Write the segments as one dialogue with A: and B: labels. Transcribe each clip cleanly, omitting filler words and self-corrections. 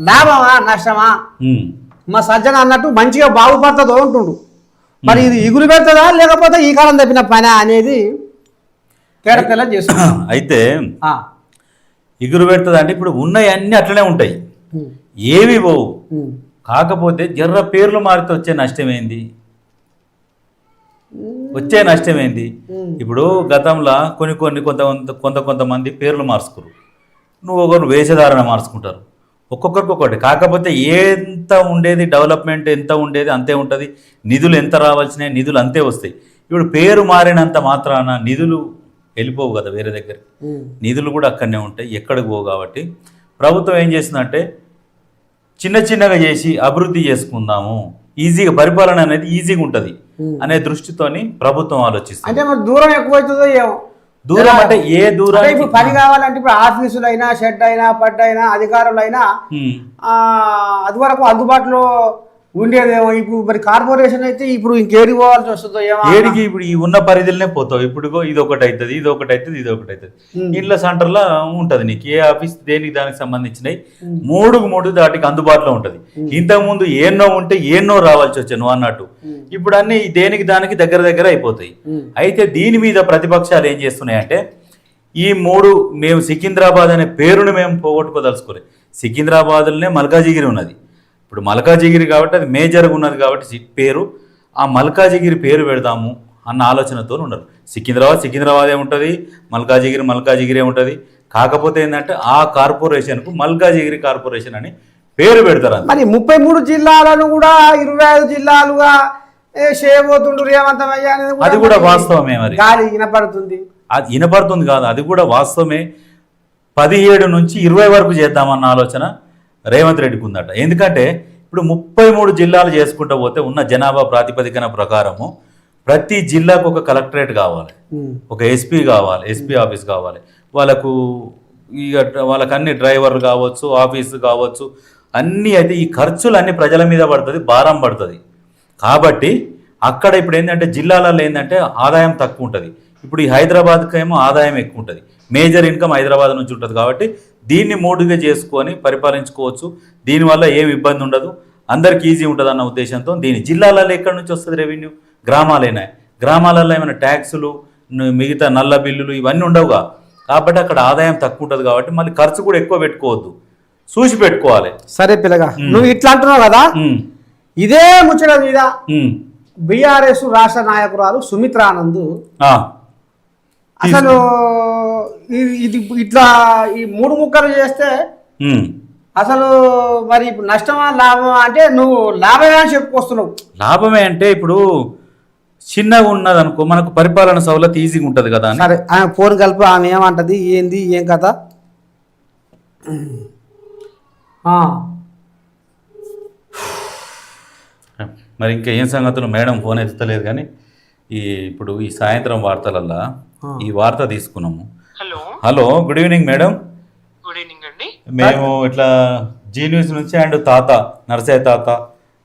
A: లాభమా నష్టమా మా సజ్జన అన్నట్టు మంచిగా బాగుపడుతుందో ఉంటుండు. మరి ఇది ఇగురు పెడుతుందా లేకపోతే ఈ కాలం తప్పిన పని అనేది తేడా చేస్తుంది.
B: అయితే ఇగురు పెడుతుంది అంటే ఇప్పుడు ఉన్నాయి అన్నీ అట్లనే ఉంటాయి, ఏవి పోవు. కాకపోతే జర్ర పేర్లు మారితే వచ్చే నష్టమేంది? వచ్చే నష్టమేంది? ఇప్పుడు గతంలో కొంతమంది పేర్లు మార్చుకోరు, నువ్వు ఒకరు వేషధారణ మార్చుకుంటారు, ఒక్కొక్కరికి ఒకటి. కాకపోతే ఎంత ఉండేది డెవలప్మెంట్ ఎంత ఉండేది అంతే ఉంటుంది, నిధులు ఎంత రావాల్సినాయి నిధులు అంతే వస్తాయి. ఇప్పుడు పేరు మారినంత మాత్రాన నిధులు వెళ్ళిపోవు కదా వేరే దగ్గరికి, నిధులు కూడా అక్కడనే ఉంటాయి, ఎక్కడికి పోవు. కాబట్టి ప్రభుత్వం ఏం చేసిందంటే చిన్నగా చేసి అభివృద్ధి చేసుకుందాము, ఈజీగా పరిపాలన అనేది ఈజీగా ఉంటుంది అనే దృష్టితోని ప్రభుత్వం ఆలోచిస్తుంది.
A: అంటే మరి దూరం ఎక్కువైతుందో ఏమో.
B: దూరం అంటే ఏ దూరం?
A: ఇప్పుడు పని కావాలంటే ఇప్పుడు ఆఫీసులైనా షెడ్ అయినా పడ్డైనా అధికారులైనా అది వరకు అందుబాటులో ఉండేదేమో. ఇప్పుడు మరి కార్పొరేషన్ అయితే ఇప్పుడు ఇంకేడికి పోవాల్సి వస్తుందో ఏమో.
B: ఏడికి ఇప్పుడు ఈ ఉన్న పరిధిలోనే పోతావు. ఇప్పుడు ఇది ఒకటి అవుతుంది, ఇది ఒకటి అవుతుంది, ఇది ఒకటి అవుతుంది. ఇంట్లో సెంటర్లో ఉంటుంది నీకు ఏ ఆఫీస్ దేనికి దానికి సంబంధించినవి 3 దాటికి అందుబాటులో ఉంటుంది. ఇంతకుముందు ఎన్నో ఉంటే ఎన్నో రావాల్సి వచ్చాయి నువ్వు అన్నట్టు. ఇప్పుడు అన్ని దేనికి దానికి దగ్గర అయిపోతాయి. అయితే దీని మీద ప్రతిపక్షాలు ఏం చేస్తున్నాయంటే ఈ 3 మేము సికింద్రాబాద్ అనే పేరును మేము పోగొట్టుకోదలుచుకోలేదు. సికింద్రాబాద్లోనే మల్కాజిగిరి ఉన్నది. ఇప్పుడు మల్కాజిగిరి కాబట్టి అది మేజర్గా ఉన్నది కాబట్టి పేరు ఆ మల్కాజిగిరి పేరు పెడదాము అన్న ఆలోచనతో ఉన్నారు. సికింద్రాబాదే ఉంటుంది, మల్కాజిగిరి ఉంటుంది. కాకపోతే ఏంటంటే ఆ కార్పొరేషన్కు మల్కాజిగిరి కార్పొరేషన్ అని పేరు పెడతారు.
A: మరి 33 జిల్లాలను కూడా 25 జిల్లాలుగా చేయబోతుండ్రు రేవంత్ అయ్య అనేది
B: అది కూడా వాస్తవమే. మరి
A: గాలి వినపడుతుంది,
B: అది వినపడుతుంది కాదు, అది కూడా వాస్తవమే. 17 నుంచి 20 వరకు చేద్దామన్న ఆలోచన రేవంత్ రెడ్డికి ఉందట. ఎందుకంటే ఇప్పుడు 33 జిల్లాలు చేసుకుంటూ పోతే ఉన్న జనాభా ప్రాతిపదికన ప్రకారము ప్రతి జిల్లాకు ఒక కలెక్టరేట్ కావాలి, ఒక ఎస్పీ కావాలి, ఎస్పీ ఆఫీస్ కావాలి. వాళ్ళకు అన్ని డ్రైవర్లు కావచ్చు, ఆఫీసు కావచ్చు, అన్నీ. అయితే ఈ ఖర్చులు అన్ని ప్రజల మీద పడుతుంది, భారం పడుతుంది. కాబట్టి అక్కడ ఇప్పుడు ఏంటంటే జిల్లాలలో ఏంటంటే ఆదాయం తక్కువ ఉంటుంది. ఇప్పుడు ఈ హైదరాబాద్కి ఏమో ఆదాయం ఎక్కువ ఉంటుంది, మేజర్ ఇన్కమ్ హైదరాబాద్ నుంచి ఉంటుంది. కాబట్టి దీన్ని 3గా చేసుకొని పరిపాలించుకోవచ్చు, దీనివల్ల ఏమి ఇబ్బంది ఉండదు, అందరికి ఈజీ ఉంటుంది అన్న ఉద్దేశంతో దీని జిల్లాలలో ఎక్కడి నుంచి వస్తుంది రెవెన్యూ? గ్రామాలలో ఏమైనా ట్యాక్సులు మిగతా నల్ల బిల్లులు ఇవన్నీ ఉండవుగా. కాబట్టి అక్కడ ఆదాయం తక్కువ ఉంటుంది. కాబట్టి మళ్ళీ ఖర్చు కూడా ఎక్కువ పెట్టుకోవద్దు, చూసి పెట్టుకోవాలి.
A: సరే పిల్లగా నువ్వు ఇట్లా అంటున్నావు కదా, ఇదే ముచ్చట మీద బీఆర్ఎస్ రాష్ట్ర నాయకురాలు సుమిత్రానంద్ అసలు ఇది ఇట్లా ఈ 3 ముక్కలు చేస్తే అసలు మరి ఇప్పుడు నష్టమా లాభమా అంటే నువ్వు లాభమే అని చెప్పుకొస్తున్నావు.
B: లాభమే అంటే ఇప్పుడు చిన్నగా ఉన్నది అనుకో, మనకు పరిపాలన సౌలత్ ఈజీగా ఉంటుంది కదా.
A: సరే ఆమె ఫోన్ కలిపి ఆమె ఏమంటది, ఏంది ఏం కథ?
B: మరి ఇంకా ఏం సంగతులు? మేడం ఫోన్ ఎత్తలేదు. కానీ ఇప్పుడు ఈ సాయంత్రం వార్తలల్లో ఈ వార్త తీసుకున్నాము. Hello, good evening madam.
C: Good evening అండి.
B: మేము ఇట్లా జీ న్యూస్ నుంచి అండ్ నరసయ్య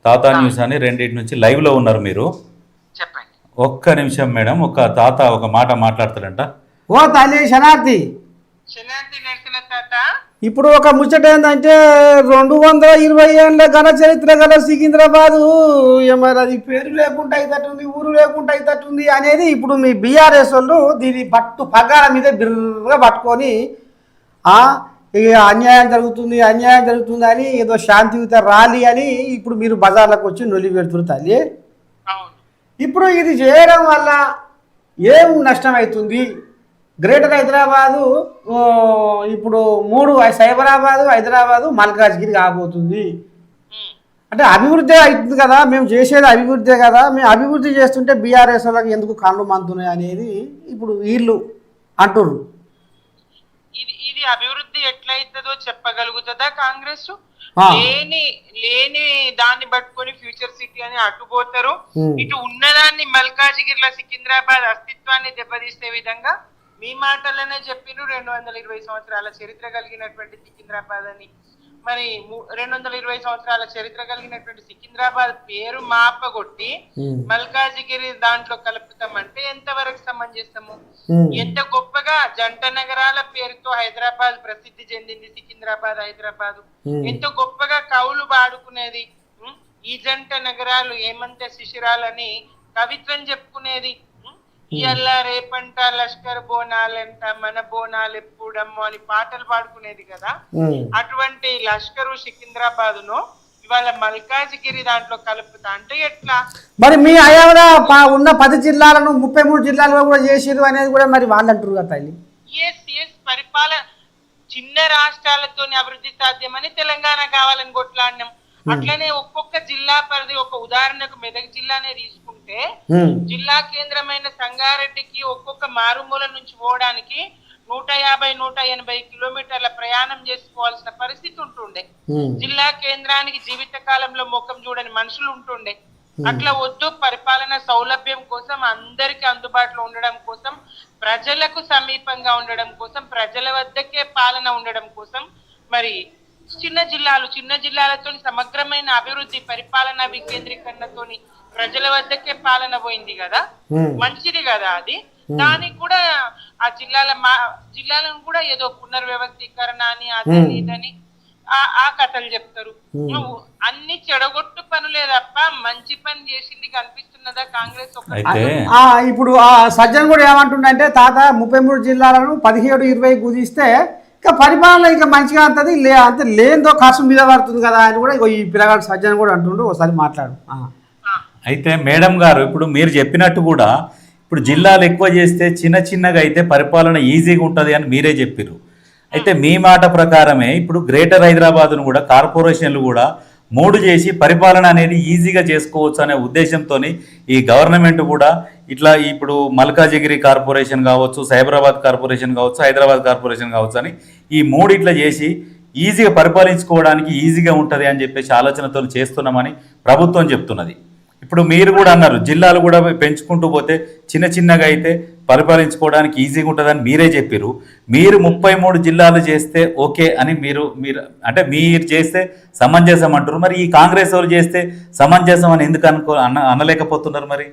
B: తాత న్యూస్ అని రెండింటి నుంచి లైవ్లో ఉన్నారు మీరు.
C: చెప్పండి.
B: ఒక్క నిమిషం మేడం, ఒక మాట మాట్లాడతారంట.
A: ఓ తల్లి శనార్థి,
C: నరసిన తాత,
A: ఇప్పుడు ఒక ముచ్చట ఏంటంటే 220 ఏళ్ళ ఘన చరిత్ర గల సికింద్రాబాదు మరి అది పేరు లేకుండా అయితట్టుంది, ఊరు లేకుండా అయితట్టుంది అనేది ఇప్పుడు మీ బీఆర్ఎస్ వాళ్ళు దీని పగ్గాల మీద బిర్రగా పట్టుకొని ఇక అన్యాయం జరుగుతుంది అని ఏదో శాంతియుత ర్యాలీ అని ఇప్పుడు మీరు బజార్లకు వచ్చి నొలి పెడుతున్నారు తల్లి. ఇప్పుడు ఇది చేయడం వల్ల ఏం నష్టం అవుతుంది? గ్రేటర్ హైదరాబాదు ఇప్పుడు 3 సైబరాబాదు, హైదరాబాదు, మల్కాజ్గిరి కాబోతుంది అంటే అభివృద్ధి అవుతుంది కదా. మేము చేసేది అభివృద్ధే కదా, మేము అభివృద్ధి చేస్తుంటే బీఆర్ఎస్ వాళ్ళకి ఎందుకు కళ్ళు మంతున్నాయి అనేది ఇప్పుడు వీళ్ళు అంటుర్రు.
C: ఇది అభివృద్ధి ఎట్లయితుందో చెప్పగలుగుతుందా కాంగ్రెస్? లేని దాన్ని పట్టుకొని ఫ్యూచర్ సిటీ అని అడ్డుపోతారు. ఇటు ఉన్నదాన్ని మల్కాజిగిరిలో సికింద్రాబాద్ అస్తిత్వాన్ని దెబ్బతీసే విధంగా మీ మాటల్లోనే చెప్పిన 220 సంవత్సరాల చరిత్ర కలిగినటువంటి సికింద్రాబాద్ అని. మరి 220 సంవత్సరాల చరిత్ర కలిగినటువంటి సికింద్రాబాద్ పేరు మాపగొట్టి మల్కాజిగిరి దాంట్లో కలుపుతామంటే ఎంతవరకు సమంజసము? ఎంత గొప్పగా జంట నగరాల పేరుతో హైదరాబాద్ ప్రసిద్ధి చెందింది సికింద్రాబాద్, హైదరాబాద్. ఎంత గొప్పగా కవులు పాడుకునేది, ఈ జంట నగరాలు ఏమంటే శిశిరాలని కవిత్వం చెప్పుకునేది, ఇయల్ల రేపంట లష్కర్ బోనాలంట మన బోనాలు ఎప్పుడమ్మో అని పాటలు పాడుకునేది కదా. అటువంటి లష్కరు సికింద్రాబాద్ను ఇవాళ మల్కాజిగిరి దాంట్లో కలుపుతా అంటే ఎట్లా?
A: మరి మీ హయాంలో ఉన్న 10 జిల్లాలను 33 జిల్లాలుగా కూడా చేసిరు అనేది కూడా మరి వాళ్ళు అంటారు కదా తల్లి.
C: పరిపాలన చిన్న రాష్ట్రాలతోని అభివృద్ధి సాధ్యమని తెలంగాణ కావాలని కొట్లాడినాం. అట్లనే ఒక్కొక్క జిల్లా పరిధి, ఒక ఉదాహరణకు మెదక్ జిల్లానే తీసుకుంటే జిల్లా కేంద్రమైన సంగారెడ్డికి ఒక్కొక్క మారుమూల నుంచి పోవడానికి 150-180 కిలోమీటర్ల ప్రయాణం చేసుకోవాల్సిన పరిస్థితి ఉంటుండే. జిల్లా కేంద్రానికి జీవిత కాలంలో ముఖం చూడని మనుషులు ఉంటుండే. అట్లా వద్దు, పరిపాలన సౌలభ్యం కోసం, అందరికి అందుబాటులో ఉండడం కోసం, ప్రజలకు సమీపంగా ఉండడం కోసం, ప్రజల వద్దకే పాలన ఉండడం కోసం మరి చిన్న జిల్లాలతో సమగ్రమైన అభివృద్ధి, పరిపాలన వికేంద్రీకరణతోని ప్రజల వద్దకే పాలన పోయింది కదా, మంచిది కదా అది. దానికి కూడా ఆ జిల్లాలను కూడా ఏదో పునర్వ్యవస్థీకరణ అని అదని ఇదని ఆ కథలు చెప్తారు. నువ్వు అన్ని చెడగొట్టు పనులే తప్ప మంచి పని చేసింది కనిపిస్తున్నదా కాంగ్రెస్?
A: ఇప్పుడు ఆ సజ్జన్ కూడా ఏమంటుండంటే, తాత 33 జిల్లాలను 17-20 కుదిస్తే ఇంకా పరిపాలన ఇంకా మంచిగా అంతది అంతే, లేనిదో ఖర్చు మీద పడుతుంది కదా అని కూడా ఈ పిల్లగాడు సజ్జన్ కూడా అంటుండు. ఒకసారి మాట్లాడు.
B: అయితే మేడం గారు, ఇప్పుడు మీరు చెప్పినట్టు కూడా ఇప్పుడు జిల్లాలు ఎక్కువ చేస్తే చిన్నగా అయితే పరిపాలన ఈజీగా ఉంటుంది అని మీరే చెప్పారు. అయితే మీ మాట ప్రకారమే ఇప్పుడు గ్రేటర్ హైదరాబాద్ను కూడా కార్పొరేషన్లు కూడా 3 చేసి పరిపాలన అనేది ఈజీగా చేసుకోవచ్చు అనే ఉద్దేశంతో ఈ గవర్నమెంట్ కూడా ఇట్లా ఇప్పుడు మల్కాజిగిరి కార్పొరేషన్ కావచ్చు, సైబరాబాద్ కార్పొరేషన్ కావచ్చు, హైదరాబాద్ కార్పొరేషన్ కావచ్చు అని ఈ 3 ఇట్లా చేసి ఈజీగా పరిపాలించుకోవడానికి ఈజీగా ఉంటుంది అని చెప్పేసి ఆలోచనతో చేస్తున్నామని ప్రభుత్వం చెప్తున్నది. ఇప్పుడు మీరు కూడా అన్నారు జిల్లాలు కూడా పెంచుకుంటూ పోతే చిన్నగా అయితే పరిపాలించుకోవడానికి ఈజీగా ఉంటుందని మీరే చెప్పారు. మీరు 33 జిల్లాలు చేస్తే ఓకే అని మీరు అంటే మీరు చేస్తే సమంజసం అంటారు. మరి ఈ కాంగ్రెస్ వాళ్ళు చేస్తే సమంజసం అని ఎందుకు అనలేకపోతున్నారు? మరి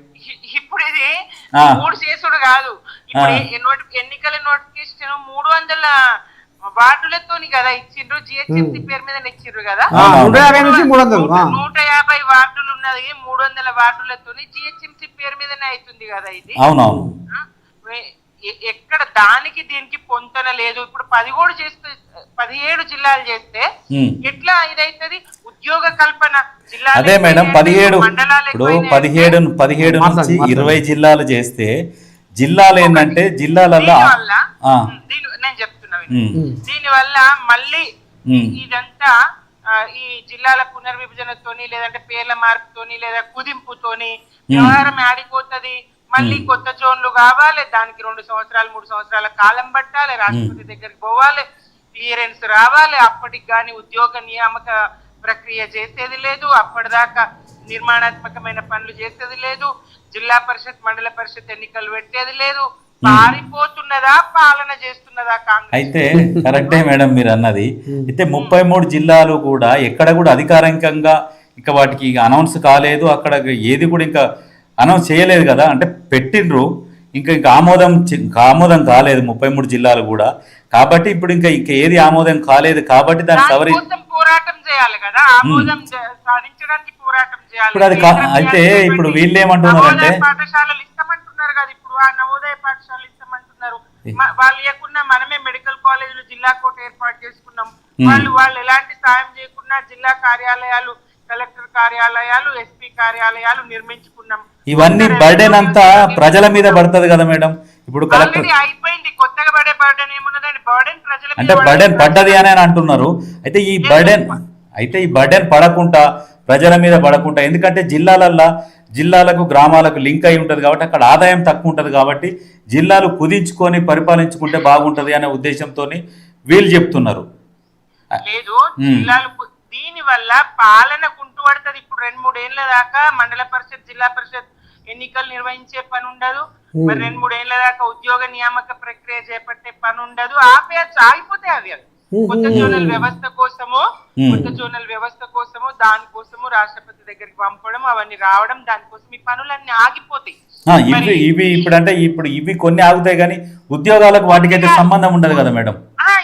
C: ఇప్పుడు ఇది 3 చేసుడు కాదు, ఎన్నికల నోటిఫికేషన్ 300 వార్డులతోని కదా ఇచ్చిండ్రు, జిహెచ్ఎంసీ పేరు మీద ఇచ్చిండ్రు కదా. 150 వార్డులు ఉన్నది, 300 వార్డులతోని జిహెచ్ఎంసీ పేరు మీదనే అవుతుంది కదా ఇది.
B: అవునవును,
C: ఎక్కడ దానికి దీనికి పొంతన లేదు. ఇప్పుడు 17 జిల్లాలు చేస్తే ఎట్లా ఇదైతుంది? ఉద్యోగ కల్పన జిల్లా
B: అదే మేడం 17 నుంచి 20 జిల్లాలు చేస్తే జిల్లాలు ఏంటంటే జిల్లాలలో
C: నేను చెప్తున్నా, దీని వల్ల మళ్ళీ ఇదంతా ఈ జిల్లాల పునర్విభజనతోని లేదంటే పేర్ల మార్పుతోని లేదా కుదింపుతోని వ్యవహారం ఆడిపోతుంది. మళ్ళీ కొత్త జోన్లు కావాలి, దానికి 2 సంవత్సరాలు 3 సంవత్సరాల కాలం పట్టాలి, రాష్ట్రపతి దగ్గరికి పోవాలి, క్లియరెన్స్ రావాలి. అప్పటికి కానీ ఉద్యోగ నియామక ప్రక్రియ చేసేది లేదు, అప్పటిదాకా నిర్మాణాత్మకమైన పనులు చేసేది లేదు, జిల్లా పరిషత్ మండల పరిషత్ ఎన్నికలు పెట్టేది లేదు. పారిపోతున్నదా పాలన చేస్తున్నదా కాంగ్రెస్?
B: అయితే కరెక్టే మేడం మీరు అన్నది. అయితే 33 జిల్లాలు కూడా ఎక్కడ కూడా అధికారికంగా ఇంకా వాటికి అనౌన్స్ కాలేదు, అక్కడ ఏది కూడా ఇంకా అనౌన్స్ చేయలేదు కదా. అంటే పెట్టిండ్రు, ఇంకా ఆమోదం కాలేదు 33 జిల్లాలు కూడా. కాబట్టి ఇప్పుడు ఇంకా ఏది ఆమోదం కాలేదు కాబట్టి దాన్ని
C: పోరాటం చేయాలి కదా, ఆమోదం సాధించడానికి పోరాటం చేయాలి.
B: ఇప్పుడు అది అయితే ఇప్పుడు వీళ్ళు ఏమంటున్నారంటే
C: పాఠశాలలు ఇస్తామంటున్నారు కదా, ఇప్పుడు ఆ నవోదయ పాఠశాలలు ఇస్తామంటున్నారు. వాళ్ళు ఇవ్వకుండా మనమే మెడికల్ కాలేజీలు జిల్లా కోట ఏర్పాటు చేసుకున్నాం. వాళ్ళు ఎలాంటి సాయం చేయకుండా జిల్లా కార్యాలయాలు, కలెక్టర్ కార్యాలయాలు, ఎస్పీ కార్యాలయాలు నిర్మించుకున్నాం.
B: ఇవన్నీ బర్డెన్ అంతా ప్రజల మీద పడుతుంది కదా మేడం. ఇప్పుడు కలెక్టర్
C: అయిపోయింది, కొత్తగా పడే బర్డెన్ ఏమున్నదండి? బర్డెన్ ప్రజల
B: అంటే బర్డెన్ పడ్డది అని అంటున్నారు. అయితే ఈ బర్డెన్ పడకుండా ప్రజల మీద పడకుండా, ఎందుకంటే జిల్లాలకు గ్రామాలకు లింక్ అయి ఉంటుంది కాబట్టి అక్కడ ఆదాయం తక్కువ ఉంటుంది కాబట్టి జిల్లాలు కుదించుకొని పరిపాలించుకుంటే బాగుంటది అనే ఉద్దేశంతో వీళ్ళు చెప్తున్నారు.
C: లేదు, జిల్లాలు దీని వల్ల పాలన కుంటుపడుతుంది. ఇప్పుడు 2-3 ఏళ్ల దాకా మండల పరిషత్ జిల్లా పరిషత్ ఎన్నికలు నిర్వహించే పని ఉండదు, మరి 2-3 ఏళ్ల దాకా ఉద్యోగ నియామక ప్రక్రియ చేపట్టే పని ఉండదు. ఆగిపోతాయి అవి. కొత్త జోనల్ వ్యవస్థ కోసము దానికోసము రాష్ట్రపతి దగ్గరికి పంపడం, అవన్నీ రావడం, దానికోసం ఈ పనులన్నీ ఆగిపోతాయి.
B: ఇప్పుడు ఇవి కొన్ని ఆగుతాయి కానీ ఉద్యోగాలకు వాటికైతే సంబంధం ఉండదు కదా మేడం.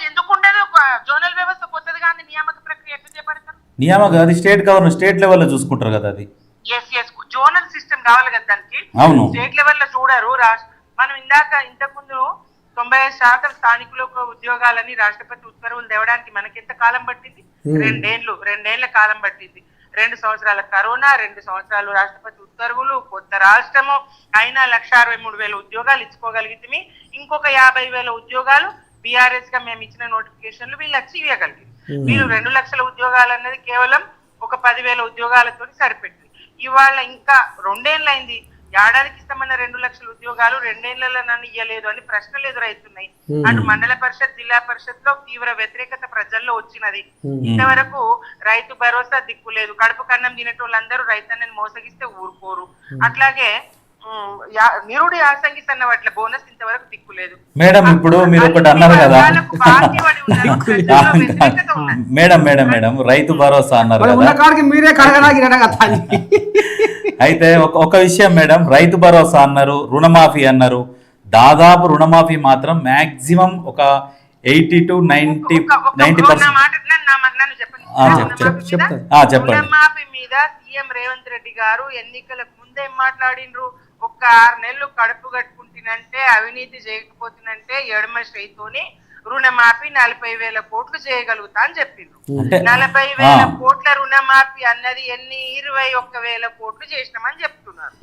C: ఎందుకు ఉండదు? జోనల్ వ్యవస్థ కొత్తది కానీ నియామక ప్రక్రియ ఎట్లా చేపడతారు?
B: నియామకం అది స్టేట్ గవర్నర్ స్టేట్ లెవెల్లో చూసుకుంటారు కదా అది.
C: ఎస్ జోనల్ సిస్టమ్ కావాలి కదా దానికి.
B: అవును.
C: స్టేట్ లెవెల్ లో చూడరు. మనం ఇంతకుముందు 95% స్థానికులకు ఉద్యోగాలని రాష్ట్రపతి ఉత్తర్వులు తేవడానికి మనకి ఎంత కాలం పట్టింది? 2 రెండేళ్ల కాలం పట్టింది. 2 సంవత్సరాల కరోనా, 2 సంవత్సరాలు రాష్ట్రపతి ఉత్తర్వులు, కొత్త రాష్ట్రము అయినా 1,63,000 ఉద్యోగాలు ఇచ్చుకోగలిగితే ఇంకొక 50,000 ఉద్యోగాలు బీఆర్ఎస్ గా మేము ఇచ్చిన నోటిఫికేషన్లు వీళ్ళు అచీవ్ చేయగలిగింది. వీళ్ళు 2 లక్షల ఉద్యోగాలు అన్నది కేవలం ఒక 10,000 ఉద్యోగాలతో సరిపెట్టింది. ఇవాళ ఇంకా 2 ఏళ్ళు అయింది. ఏడాదికి ఇస్తామన్న 2 లక్షల ఉద్యోగాలు 2 ఏళ్లలో నన్ను ఇయ్యలేదు అని ప్రశ్నలు ఎదురవుతున్నాయి. అటు మండల పరిషత్, జిల్లా పరిషత్ లో తీవ్ర వ్యతిరేకత ప్రజల్లో వచ్చినది. ఇంతవరకు రైతు భరోసా దిక్కులేదు. కడుపు కన్నం తినేటోళ్ళందరూ రైతన్నని మోసగిస్తే ఊరుకోరు. అట్లాగే నిరుడి యాసంగి సన్న వాట్ల బోనస్ ఇంతవరకు దిక్కులేదు.
B: మేడం ఇప్పుడు మీరు ఒకటి అన్నారు కదా మేడం రైతు భరోసా అన్నారు కదా. అయితే ఒక విషయం మేడం, రైతు భరోసా అన్నారు, రుణమాఫీ అన్నారు. దాదాపు రుణమాఫీ మాత్రం మాక్సిమం ఒక 80 to 90%. చెప్పండి.
C: రుణమాఫీ మీద సీఎం రేవంత్ రెడ్డి గారు ఎన్నికలకు ముందే మాట్లాడిండ్రు. ఒక్క 6 నెలలు కడుపు కట్టుకుంటున్నంటే, అవినీతి చేయకపోతున్నంటే ఎడమ శ్రేతోని రుణమాఫీ 40,000 కోట్లు చేయగలుగుతా అని చెప్పిండ్రు. 40,000 కోట్ల రుణమాఫీ అన్నది 21,000 కోట్లు చేసినామని చెప్తున్నారు.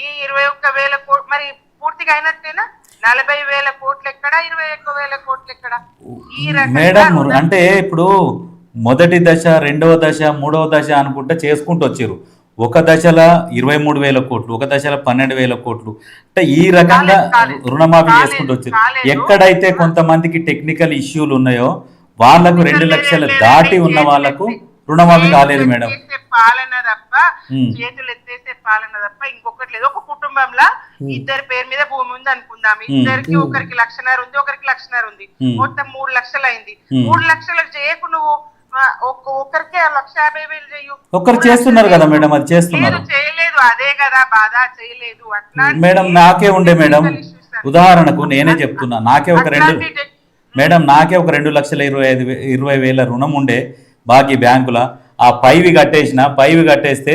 C: ఈ 21,000 కోట్లు మరి పూర్తిగా అయినట్టేనా? 40,000 కోట్లు ఎక్కడ, 21,000 కోట్లు ఎక్కడ?
B: మేడం అంటే ఇప్పుడు మొదటి దశ, రెండవ దశ, మూడవ దశ అనుకుంటే చేసుకుంటూ వచ్చారు. ఒక దశలో 23,000 కోట్లు, ఒక దశలో 12,000 కోట్లు. అంటే ఈ రకంగా రుణమాఫీ చేసుకుంటూ వచ్చారు. ఎక్కడైతే కొంతమందికి టెక్నికల్ ఇష్యూలు ఉన్నాయో వాళ్ళకు 2 లక్షలు దాటి ఉన్న వాళ్ళకు రుణమాఫీ కాలేదు మేడం.
C: పాలన తప్ప, చేతులు ఎత్తేసే పాలన తప్ప ఇంకొకటి లేదు. ఒక కుటుంబంలో ఇద్దరి పేరు మీద భూమి ఉంది అనుకుందాం. ఇద్దరికి ఒకరికి 1,50,000 ఉంది, ఒకరికి 1,50,000 ఉంది. మొత్తం 3 లక్షలు అయింది. 3 లక్షలకు చేయకు నువ్వు ఒక్కరికే 1,50,000 చెయ్యు.
B: ఒక్కరు చేస్తున్నారు కదా మేడం, అది చేస్తున్నారు.
C: చేయలేదు, అదే కదా బాధ, చేయలేదు. అట్లా
B: మేడం నాకే ఉండే మేడం, ఉదాహరణకు నేనే చెప్తున్నా, నాకే ఒక 2,20,000 రుణం ఉండే బాకీ బ్యాంకుల. ఆ పైవి కట్టేస్తే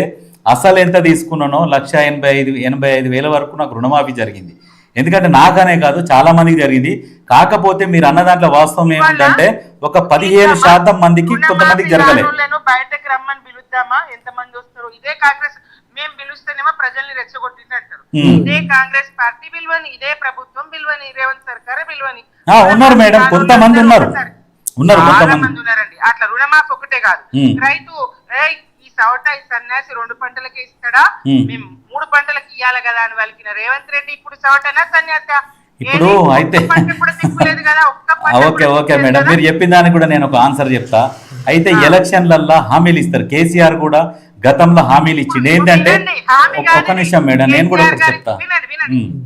B: అసలు ఎంత తీసుకున్నానో 1,85,000 వరకు నాకు రుణమాఫీ జరిగింది. ఎందుకంటే నాకనే కాదు చాలా మందికి జరిగింది. కాకపోతే మీరు అన్న దాంట్లో వాస్తవం ఏమిటంటే ఒక 15% మందికి కొంతమందికి జరగలేదు.
C: బయటకు రమ్మని పిలుద్దామా? ఎంతమంది వస్తారు? ఇదే కాంగ్రెస్ మేము పిలుస్తేనేమో ప్రజల్ని రెచ్చగొట్టింది అంటారు. ఇదే కాంగ్రెస్ పార్టీ పిలువని, ఇదే ప్రభుత్వం పిలువని, రేవంత్ సర్కార్ పిలువని.
B: ఉన్నారు మేడం, కొంతమంది ఉన్నారు.
C: ఉన్నారండి. అట్లా రుణమాఫీ ఒకటే కాదు. రైతు ఈ సౌట ఈ సన్యాసి 2 పంటలకే ఇస్తాడా, మేము 3 పంటలకు ఇయ్యాలి కదా అని వాళ్ళకి రేవంత్ రెడ్డి ఇప్పుడు సౌటనా సన్యాస?
B: ఇప్పుడు అయితే ఓకే మేడం, మీరు చెప్పిన దానికి కూడా నేను ఒక ఆన్సర్ చెప్తా. అయితే ఎలక్షన్లల్లో హామీలు ఇస్తారు. కేసీఆర్ కూడా గతంలో హామీలు ఇచ్చిండు. ఏంటంటే ఒక్క నిమిషం మేడం, నేను కూడా ఒకటి చెప్తా.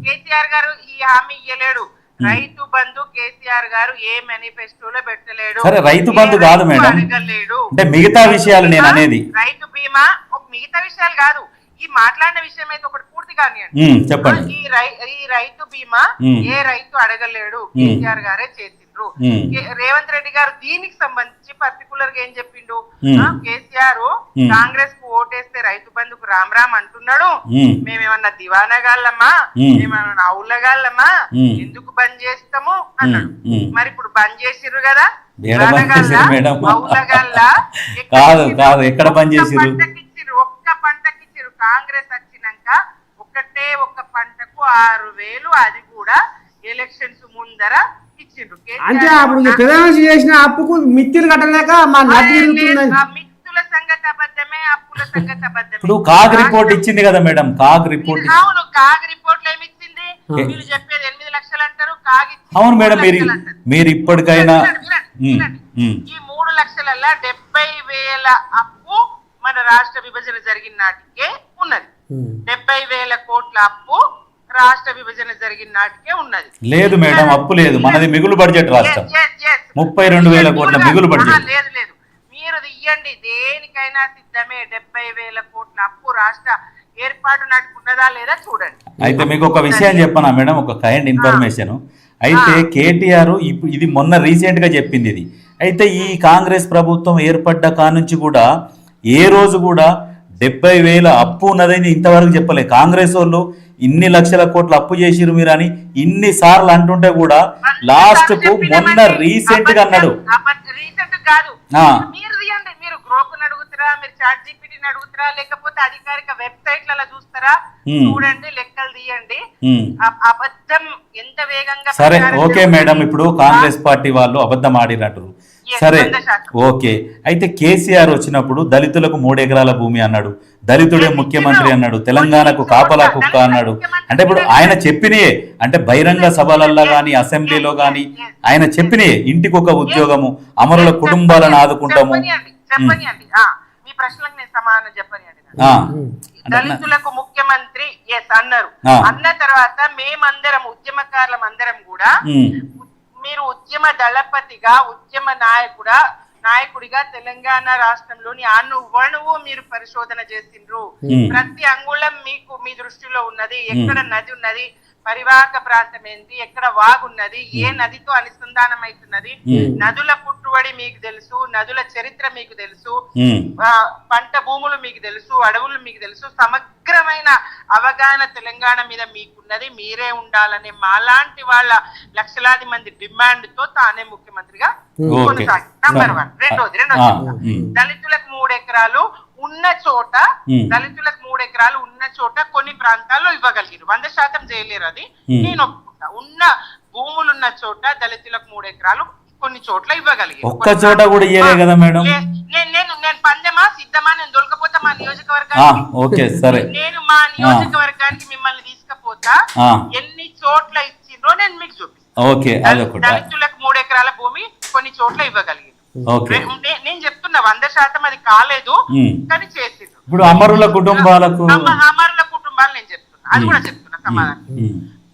C: కేసీఆర్ గారు ఈ హామీ ఇయ్యలేడు. రైతు బంధు కేసీఆర్ గారు ఏ మేనిఫెస్టోలో పెట్టలేడు.
B: సరే రైతు బంధు కాదు మేడం, అంటే మిగతా విషయాలు నేను అనేది.
C: రైతు బీమా మిగతా విషయాలు కాదు, ఈ మాట్లాడిన విషయం అయితే ఒకటి పూర్తిగా
B: చెప్పండి.
C: ఈ రైతు బీమా ఏ రైతు అడగలేడు, కేసీఆర్ గారే చేసిండ్రు. రేవంత్ రెడ్డి గారు దీనికి సంబంధించి పర్టికులర్ గా ఏం చెప్పిండు? కేసీఆర్ కాంగ్రెస్ కు ఓటేస్తే రైతు బంధుకు రామ్ రామ్ అంటున్నాడు. మేమేమన్నా దివానగాళ్ళమా, మేమేమన్నా అవులగాళ్ళమా, ఎందుకు బంద్ చేస్తాము అన్నాడు. మరి ఇప్పుడు బంద్ చేసిర్రు కదా.
B: ఎక్కడ బంద్ చేసిర్రు?
C: ఒక్క పంటకి ఇచ్చిర్రు. కాంగ్రెస్ వచ్చినాక ఒక్క పంటకు 6,000, అది కూడా ఎలక్షన్స్ ముందర ఇచ్చిండ్రు.
A: అంటే అప్పుడు చేసిన అప్పుకు మిత్తులు కట్టలేక మా
C: మిత్తుల సంగతి అబద్ధమే, అప్పుల సంగతి అబద్ధమే.
B: ఇప్పుడు కాగ్ రిపోర్ట్ ఇచ్చింది కదా మేడం, కాగ్ రిపోర్ట్.
C: అవును, కాగ్ రిపోర్ట్ లో ఏమిచ్చింది? వీళ్ళు చెప్పేది 8 లక్షలు అంటారు, కాగ్
B: అవును మేడం. మీరు ఇప్పటికైనా
C: ఈ 3 లక్షలలో 70,000 అప్పు మన రాష్ట్ర విభజన జరిగిన నాటికే ఉన్నది. 70,000 కోట్ల అప్పు రాష్ట్ర విభజన జరిగిన నాటికే ఉన్నది.
B: లేదు మేడం, అప్పు లేదు, మనది మిగులు బడ్జెట్ రాష్ట్రం. 32,000 కోట్ల మిగులు బడ్జెట్.
C: లేదు, మీరు ఇయ్యండి, దేనికైనా సిద్ధమే. 70,000 కోట్ల అప్పు రాష్ట్ర ఏర్పాటు నాటికి ఉన్నదా లేదా చూడండి.
B: అయితే మీకు ఒక విషయం చెప్పనా మేడం, ఒక కైండ్ ఇన్ఫర్మేషన్. అయితే కేటీఆర్ ఇది మొన్న రీసెంట్ గా చెప్పింది. ఇది అయితే ఈ కాంగ్రెస్ ప్రభుత్వం ఏర్పడ్డ కానుంచి కూడా ఏ రోజు కూడా 70,000 అప్పు ఉన్నదని ఇంతవరకు చెప్పలే. కాంగ్రెస్ వాళ్ళు ఇన్ని లక్షల కోట్లు అప్పు చేసిరు మీరు అని ఇన్ని సార్లు అంటుంటే కూడా లాస్ట్ కు మొన్న రీసెంట్ గా అన్నాడు.
C: రీసెంట్ కాదు, మీరు తీయండి, మీరు గ్రోక్ అడుగుతారా, మీరు చాట్ జీపీటీని అడుగుతారా, లేకపోతే అధికారిక వెబ్సైట్లలో చూస్తారా, చూడండి, లెక్కలు తీయండి. అబద్ధం ఎంత వేగంగా.
B: సరే ఓకే మేడం, ఇప్పుడు కాంగ్రెస్ పార్టీ వాళ్ళు అబద్ధం ఆడినట్టు. సరే ఓకే, అయితే కేసీఆర్ వచ్చినప్పుడు దళితులకు 3 ఎకరాల భూమి అన్నాడు, దళితుడే ముఖ్యమంత్రి అన్నాడు, తెలంగాణకు కాపలా కుక్క అన్నాడు. అంటే ఇప్పుడు ఆయన చెప్పినయే, అంటే బహిరంగ సభలల్లో గాని అసెంబ్లీలో గాని ఆయన చెప్పినయే, ఇంటికి ఒక ఉద్యోగము, అమరుల కుటుంబాలను ఆదుకుంటాము.
C: మీ ప్రశ్నలకు నేను సమాధానం చెప్పనియండి. దళితులకు ముఖ్యమంత్రి ఎస్ అన్నారు. అన్న తర్వాత మేమందరం ఉద్యమకారులం అందరం కూడా మీరు ఉద్యమ దళపతిగా, ఉద్యమ నాయకుడిగా తెలంగాణ రాష్ట్రంలోని అణువణువు మీరు పరిశోధన చేసిండ్రు. ప్రతి అంగుళం మీకు మీ దృష్టిలో ఉన్నది. ఎక్కడ నది ఉన్నది, పరివాహక ప్రాంతం ఏంటి, ఎక్కడ వాగున్నది, ఏ నదితో అనుసంధానం అవుతున్నది, నదుల పుట్టుబడి మీకు తెలుసు, నదుల చరిత్ర మీకు తెలుసు, పంట భూములు మీకు తెలుసు, అడవులు మీకు తెలుసు. సమగ్రమైన అవగాహన తెలంగాణ మీద మీకున్నది. మీరే ఉండాలనే మాలాంటి వాళ్ళ లక్షలాది మంది డిమాండ్ తో తానే ముఖ్యమంత్రిగా కొనసాగి. నంబర్ 1. రెండోది దళితులకు 3 ఎకరాలు ఉన్న చోట, దళితులకు 3 ఎకరాలు ఉన్న చోట కొన్ని ప్రాంతాల్లో ఇవ్వగలిగారు. 100% చేయలేరు, అది నేను ఒప్పుకుంటా. ఉన్న భూములున్న చోట దళితులకు 3 ఎకరాలు కొన్ని చోట్ల ఇవ్వగలిగారు.
B: ఒక్క చోట కూడా ఇయ్యలే కదా మేడం.
C: నేను పందెమా సిద్ధమా, నేను దొరకపోతా మా నియోజకవర్గానికి, నేను మా నియోజకవర్గానికి మిమ్మల్ని తీసుకపోతా, ఎన్ని చోట్ల ఇచ్చిండ్రో నేను మీకు చూపిస్తాను. దళితులకు 3 ఎకరాల భూమి కొన్ని చోట్ల ఇవ్వగలిగారు. నేను చెప్తున్నా 100% అది కాలేదు, కానీ చేసిండ్రు.
B: ఇప్పుడు అమరుల కుటుంబాలు
C: నేను చెప్తున్నా, అది కూడా చెప్తున్నా సమాధానం.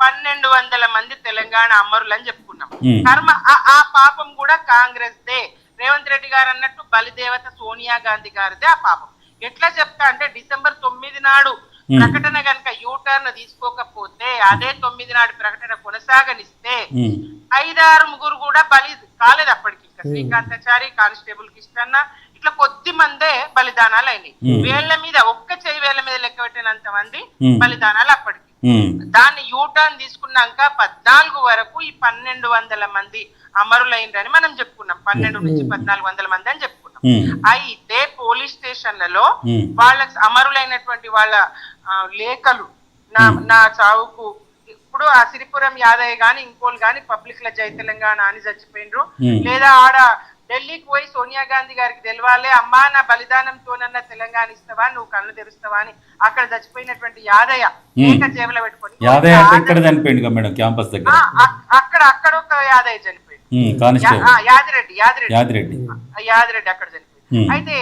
C: 1200 మంది తెలంగాణ అమరులు అని చెప్పుకున్నాం. కర్మ ఆ పాపం కూడా కాంగ్రెస్ దే. రేవంత్ రెడ్డి గారు అన్నట్టు బలిదేవత సోనియా గాంధీ గారిదే ఆ పాపం. ఎట్లా చెప్తా అంటే December 9 నాడు ప్రకటన కనుక యూటర్న్ తీసుకోకపోతే, అదే 9 నాడు ప్రకటన కొనసాగనిస్తే 5-6 కూడా బలి కాలేదు అప్పటికి. శ్రీకాంతాచారి, కానిస్టేబుల్ కిష్టన్న, ఇట్లా కొద్ది మందే బలిదానాలు అయినాయి. వేళ్ల మీద, ఒక్క చెయ్యి వేళ్ల మీద లెక్క పెట్టినంత మంది బలిదానాలు అప్పటికి. దాన్ని యూటర్న్ తీసుకున్నాక 14 వరకు ఈ 1200 మంది అమరులైనరని మనం చెప్పుకున్నాం. 12 నుంచి 1400 మంది అని చెప్పుకున్నాం. అయితే పోలీస్ స్టేషన్లలో వాళ్ళకి అమరులైనటువంటి వాళ్ళ లేఖలు, నా చావుకు ఇప్పుడు ఆ సిరిపురం యాదయ్య గాని ఇంకోళ్ళు గాని పబ్లిక్ ల జై తెలంగాణ అని చచ్చిపోయినరు, లేదా ఆడ ఢిల్లీకి పోయి సోనియా గాంధీ గారికి తెలవాలి, అమ్మా నా బలిదానంతోనన్నా తెలంగాణ ఇస్తావా, నువ్వు కళ్ళు తెరుస్తావా అని అక్కడ చచ్చిపోయినటువంటి యాదయ్య ఏక జేబులో పెట్టుకొని అక్కడ ఒక యాదయ్య చనిపోయింది, యాదిరెడ్డి అక్కడ చనిపోయింది. అయితే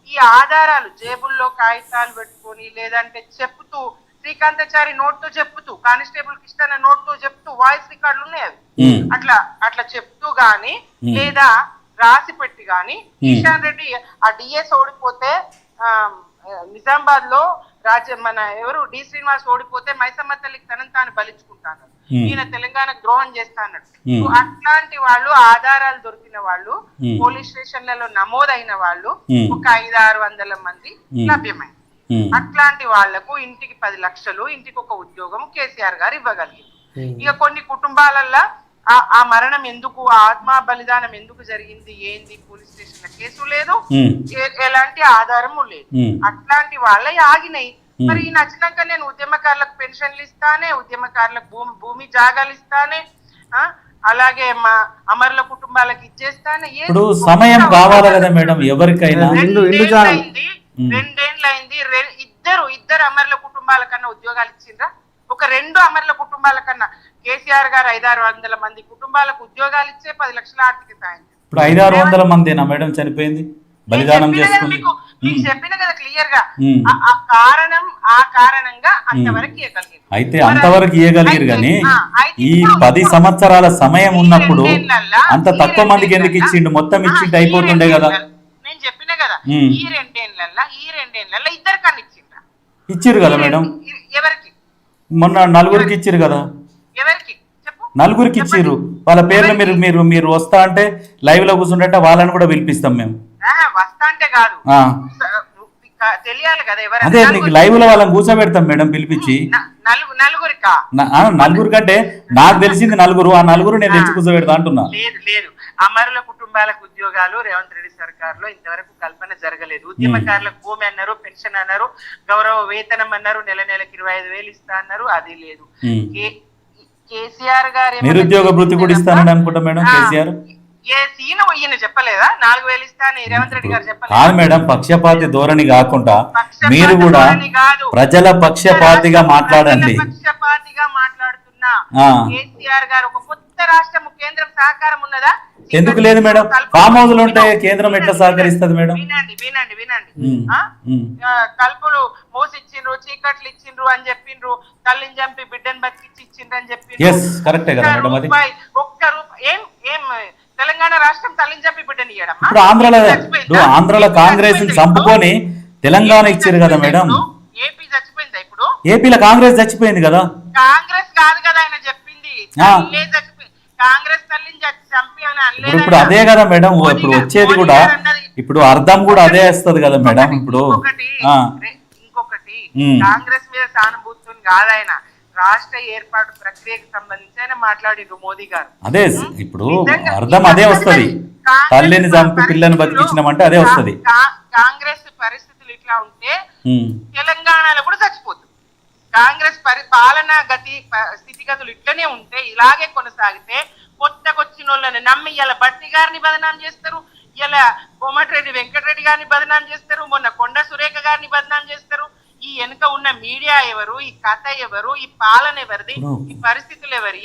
C: ఈ ఆధారాలు జేబుల్లో కాగితాలు పెట్టుకొని, లేదంటే చెప్తూ, శ్రీకాంతాచారి నోట్ తో చెప్తూ, కానిస్టేబుల్ కిష్టన్న నోట్ తో చెప్తూ, వాయిస్ రికార్డులు ఉన్నాయి అవి, అట్లా చెప్తూ గాని, లేదా రాసి పెట్టి గాని, కిషన్ రెడ్డి ఆ డిఎస్ ఓడిపోతే నిజామాబాద్ లో మన ఎవరు డి శ్రీనివాస్ ఓడిపోతే మైసమ్మ తల్లికి తనని తాను బలించుకుంటాను, ఈయన తెలంగాణకు ద్రోహం చేస్తా అన్నట్టు. అట్లాంటి వాళ్ళు, ఆధారాలు దొరికిన వాళ్ళు, పోలీస్ స్టేషన్లలో నమోదైన వాళ్ళు ఒక 500-600 మంది లభ్యమైంది. అట్లాంటి వాళ్లకు ఇంటికి 10 లక్షలు, ఇంటికి ఒక ఉద్యోగం కేసీఆర్ గారు ఇవ్వగలిగారు. ఇక కొన్ని కుటుంబాలల్లో ఆ మరణం ఎందుకు, ఆత్మ బలిదానం ఎందుకు జరిగింది, ఏంది, పోలీస్ స్టేషన్ లో కేసు లేదు, ఎలాంటి ఆధారము లేదు. అట్లాంటి వాళ్ళే ఆగినాయి. మరి నచ్చినాక నేను ఉద్యమకారులకు పెన్షన్లు ఇస్తానే, ఉద్యమకారులకు భూమి జాగాలు ఇస్తానే, అలాగే మా అమరుల కుటుంబాలకు ఇచ్చేస్తానే.
B: ఇప్పుడు సమయం కావాలి కదా మేడం ఎవరికైనా.
C: 2 అయింది, ఇద్దరు అమరుల కుటుంబాల కన్నా ఉద్యోగాలు ఇచ్చిండ్రా? ఒక 2 అమరుల కుటుంబాల కన్నా కేసీఆర్ గారు 500-600 మంది కుటుంబాలకు ఉద్యోగాలు ఇచ్చే 10 లక్షల ఆర్థిక సాయం.
B: ఇప్పుడు 500-600 మందేనా మేడం చనిపోయింది, బలిదానం చేసుకుంది?
C: మీకు చెప్పిన కదా క్లియర్ గా, ఆ కారణంగా అంతవరకు ఇవ్వగలిగారు.
B: అయితే అంతవరకు ఇవ్వగలిగారు కానీ ఈ 10 సంవత్సరాల సమయం ఉన్నప్పుడు అంత తక్కువ మందికి ఎందుకు ఇచ్చిండు? మొత్తం ఇచ్చిండు అయిపోతుండే కదా.
C: నేను చెప్పిన కదా, ఈ 2 ఏళ్లలో ఇద్దరు కన్నా ఇచ్చిండ్రా?
B: ఇచ్చిరు కదా మేడం.
C: ఎవరికి?
B: మొన్న 4 ఇచ్చిరు కదా.
C: ఎవరికి చెప్పు?
B: నలుగురికి ఇచ్చిర్రు. వాళ్ళ పేర్లు మీరు మీరు మీరు వస్తా అంటే లైవ్ లో కూర్చుంటే వాళ్ళని కూడా పిలిపిస్తాం మేము.
C: వస్తా అంటే కాదు,
B: ఆ,
C: తెలియాలి కదా ఎవరు.
B: అదే నీకు లైవ్ లో వాళ్ళని కూర్చోబెడతాం మేడం పిలిపించి.
C: నలుగురికా?
B: నలుగురు కంటే నాకు తెలిసింది నలుగురు, ఆ నలుగురు నేను తెచ్చి కూర్చోబెడతా అంటున్నా.
C: లేదు లేదు, అమరుల కుటుంబాలకు ఉద్యోగాలు రేవంత్ రెడ్డి సర్కార్ లో ఇంతవరకు కల్పన జరగలేదు. ఉద్యమకారులకు భూమి అన్నారు, పెన్షన్ అన్నారు, గౌరవ వేతనం అన్నారు, నెలకి 25,000 ఇస్తా అన్నారు, అది లేదు. కేసీఆర్ గారు
B: నిరుద్యోగ భృతి కూడా ఇస్తానని అనుకుంటా మేడం కేసీఆర్.
C: ఏ సీను ఈయన చెప్పలేదా 4,000 ఇస్తా అని రేవంత్ రెడ్డి గారు చెప్పలేదు?
B: కాదు మేడం, పక్షపాతి ధోరణి కాకుండా మీరు కూడా ప్రజల పక్షపాతిగా మాట్లాడండి.
C: పక్షపాతిగా మాట్లాడుతున్నా. కేసీఆర్ గారు ఒక కొత్త రాష్ట్రము, కేంద్రం సహకారం ఉన్నదా?
B: ఎందుకు లేదు మేడం? ఫామ్ హౌస్ లో ఉంటే కేంద్రం ఎట్లా సహకరిస్తుంది మేడం?
C: వినండి వినండి వినండి. కల్పులు మోసిచ్చిండ్రు, చీకట్లు ఇచ్చిండ్రు అని చెప్పిండ్రు, తల్లిని చంపి బిడ్డను బతికిచ్చి ఇచ్చిండ్రు అని చెప్పిండ్రు.
B: కరెక్టే కదా మేడం. అది
C: ఒక్క రూపాయి ఏం తెలంగాణ రాష్ట్రం తల్లిని చంపి బిడ్డని ఇయ్యడమ్మా?
B: ఇప్పుడు ఆంధ్రలో కాంగ్రెస్ చంపుకొని తెలంగాణ ఇచ్చారు కదా మేడం.
C: ఏపీ చచ్చిపోయిందా? ఇప్పుడు
B: ఏపీలో కాంగ్రెస్ చచ్చిపోయింది కదా.
C: కాంగ్రెస్ కాదు కదా ఆయన చెప్పింది, కాంగ్రెస్ తల్లిని చంపి అని అనలేదు.
B: ఇప్పుడు అదే కదా మేడం, ఇప్పుడు వచ్చేది కూడా ఇప్పుడు అర్థం కూడా అదే వస్తుంది కదా మేడం. ఇప్పుడు
C: ఇంకొకటి కాంగ్రెస్ మీద సానుభూతిని కాదు ఆయన, రాష్ట్ర ఏర్పాటు ప్రక్రియకు సంబంధించి ఆయన మాట్లాడిండ్రు మోదీ గారు.
B: అదే ఇప్పుడు అర్థం అదే వస్తుంది. తల్లిని చంపి పిల్లని బతికించినామంటే అదే వస్తుంది.
C: కాంగ్రెస్ పరిస్థితులు ఇట్లా ఉంటే తెలంగాణలో కూడా చచ్చిపోతుంది. కాంగ్రెస్ పాలనా స్థితిగతులు ఇట్లనే ఉంటే, ఇలాగే కొనసాగితే కొత్తకొచ్చిన వాళ్ళని నమ్మి ఇలా బట్టి గారిని బదనాం చేస్తారు, ఇలా కోమటిరెడ్డి వెంకటరెడ్డి గారిని బదనాం చేస్తారు, మొన్న కొండ సురేఖ గారిని బదనాం చేస్తారు. ఈ వెనుక ఉన్న మీడియా ఎవరు, ఈ కథ ఎవరు, ఈ పాలన ఎవరిది, ఈ పరిస్థితులు ఎవరి,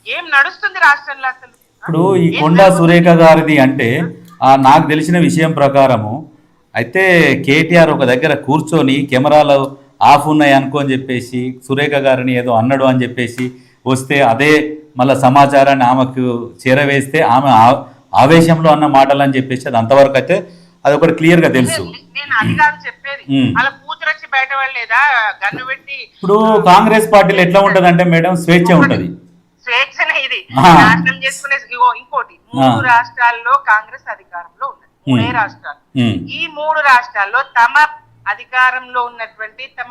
C: ఏం నడుస్తుంది రాష్ట్రంలో అసలు?
B: ఇప్పుడు ఈ కొండ సురేఖ గారిది అంటే నాకు తెలిసిన విషయం ప్రకారము అయితే కేటీఆర్ ఒక దగ్గర కూర్చొని కెమెరాలు ఆఫ్ ఉన్నాయి అనుకోని చెప్పేసి సురేఖ గారిని ఏదో అన్నాడు అని చెప్పేసి వస్తే అదే మళ్ళీ సమాచారాన్ని ఆమెకు చేరవేస్తే ఆమె ఆవేశంలో అన్న మాటలు అని చెప్పేసి అది అంతవరకు అయితే అది ఒకటి క్లియర్ గా తెలుసు.
C: నేను అది కాదు చెప్పేది, అలా కూతురొచ్చి బయట వెళ్ళలేదా గన్ను పెట్టి?
B: ఇప్పుడు కాంగ్రెస్ పార్టీలో ఎట్లా ఉంటది అంటే మేడం, స్వేచ్ఛ ఉంటది.
C: స్వేచ్ఛనే ఇది నాశనం చేసుకునే. ఇంకోటి, 3 రాష్ట్రాల్లో కాంగ్రెస్ అధికారంలో ఉన్నది, 3 రాష్ట్రాలు. ఈ 3 రాష్ట్రాల్లో తమ అధికారంలో ఉన్నటువంటి, తమ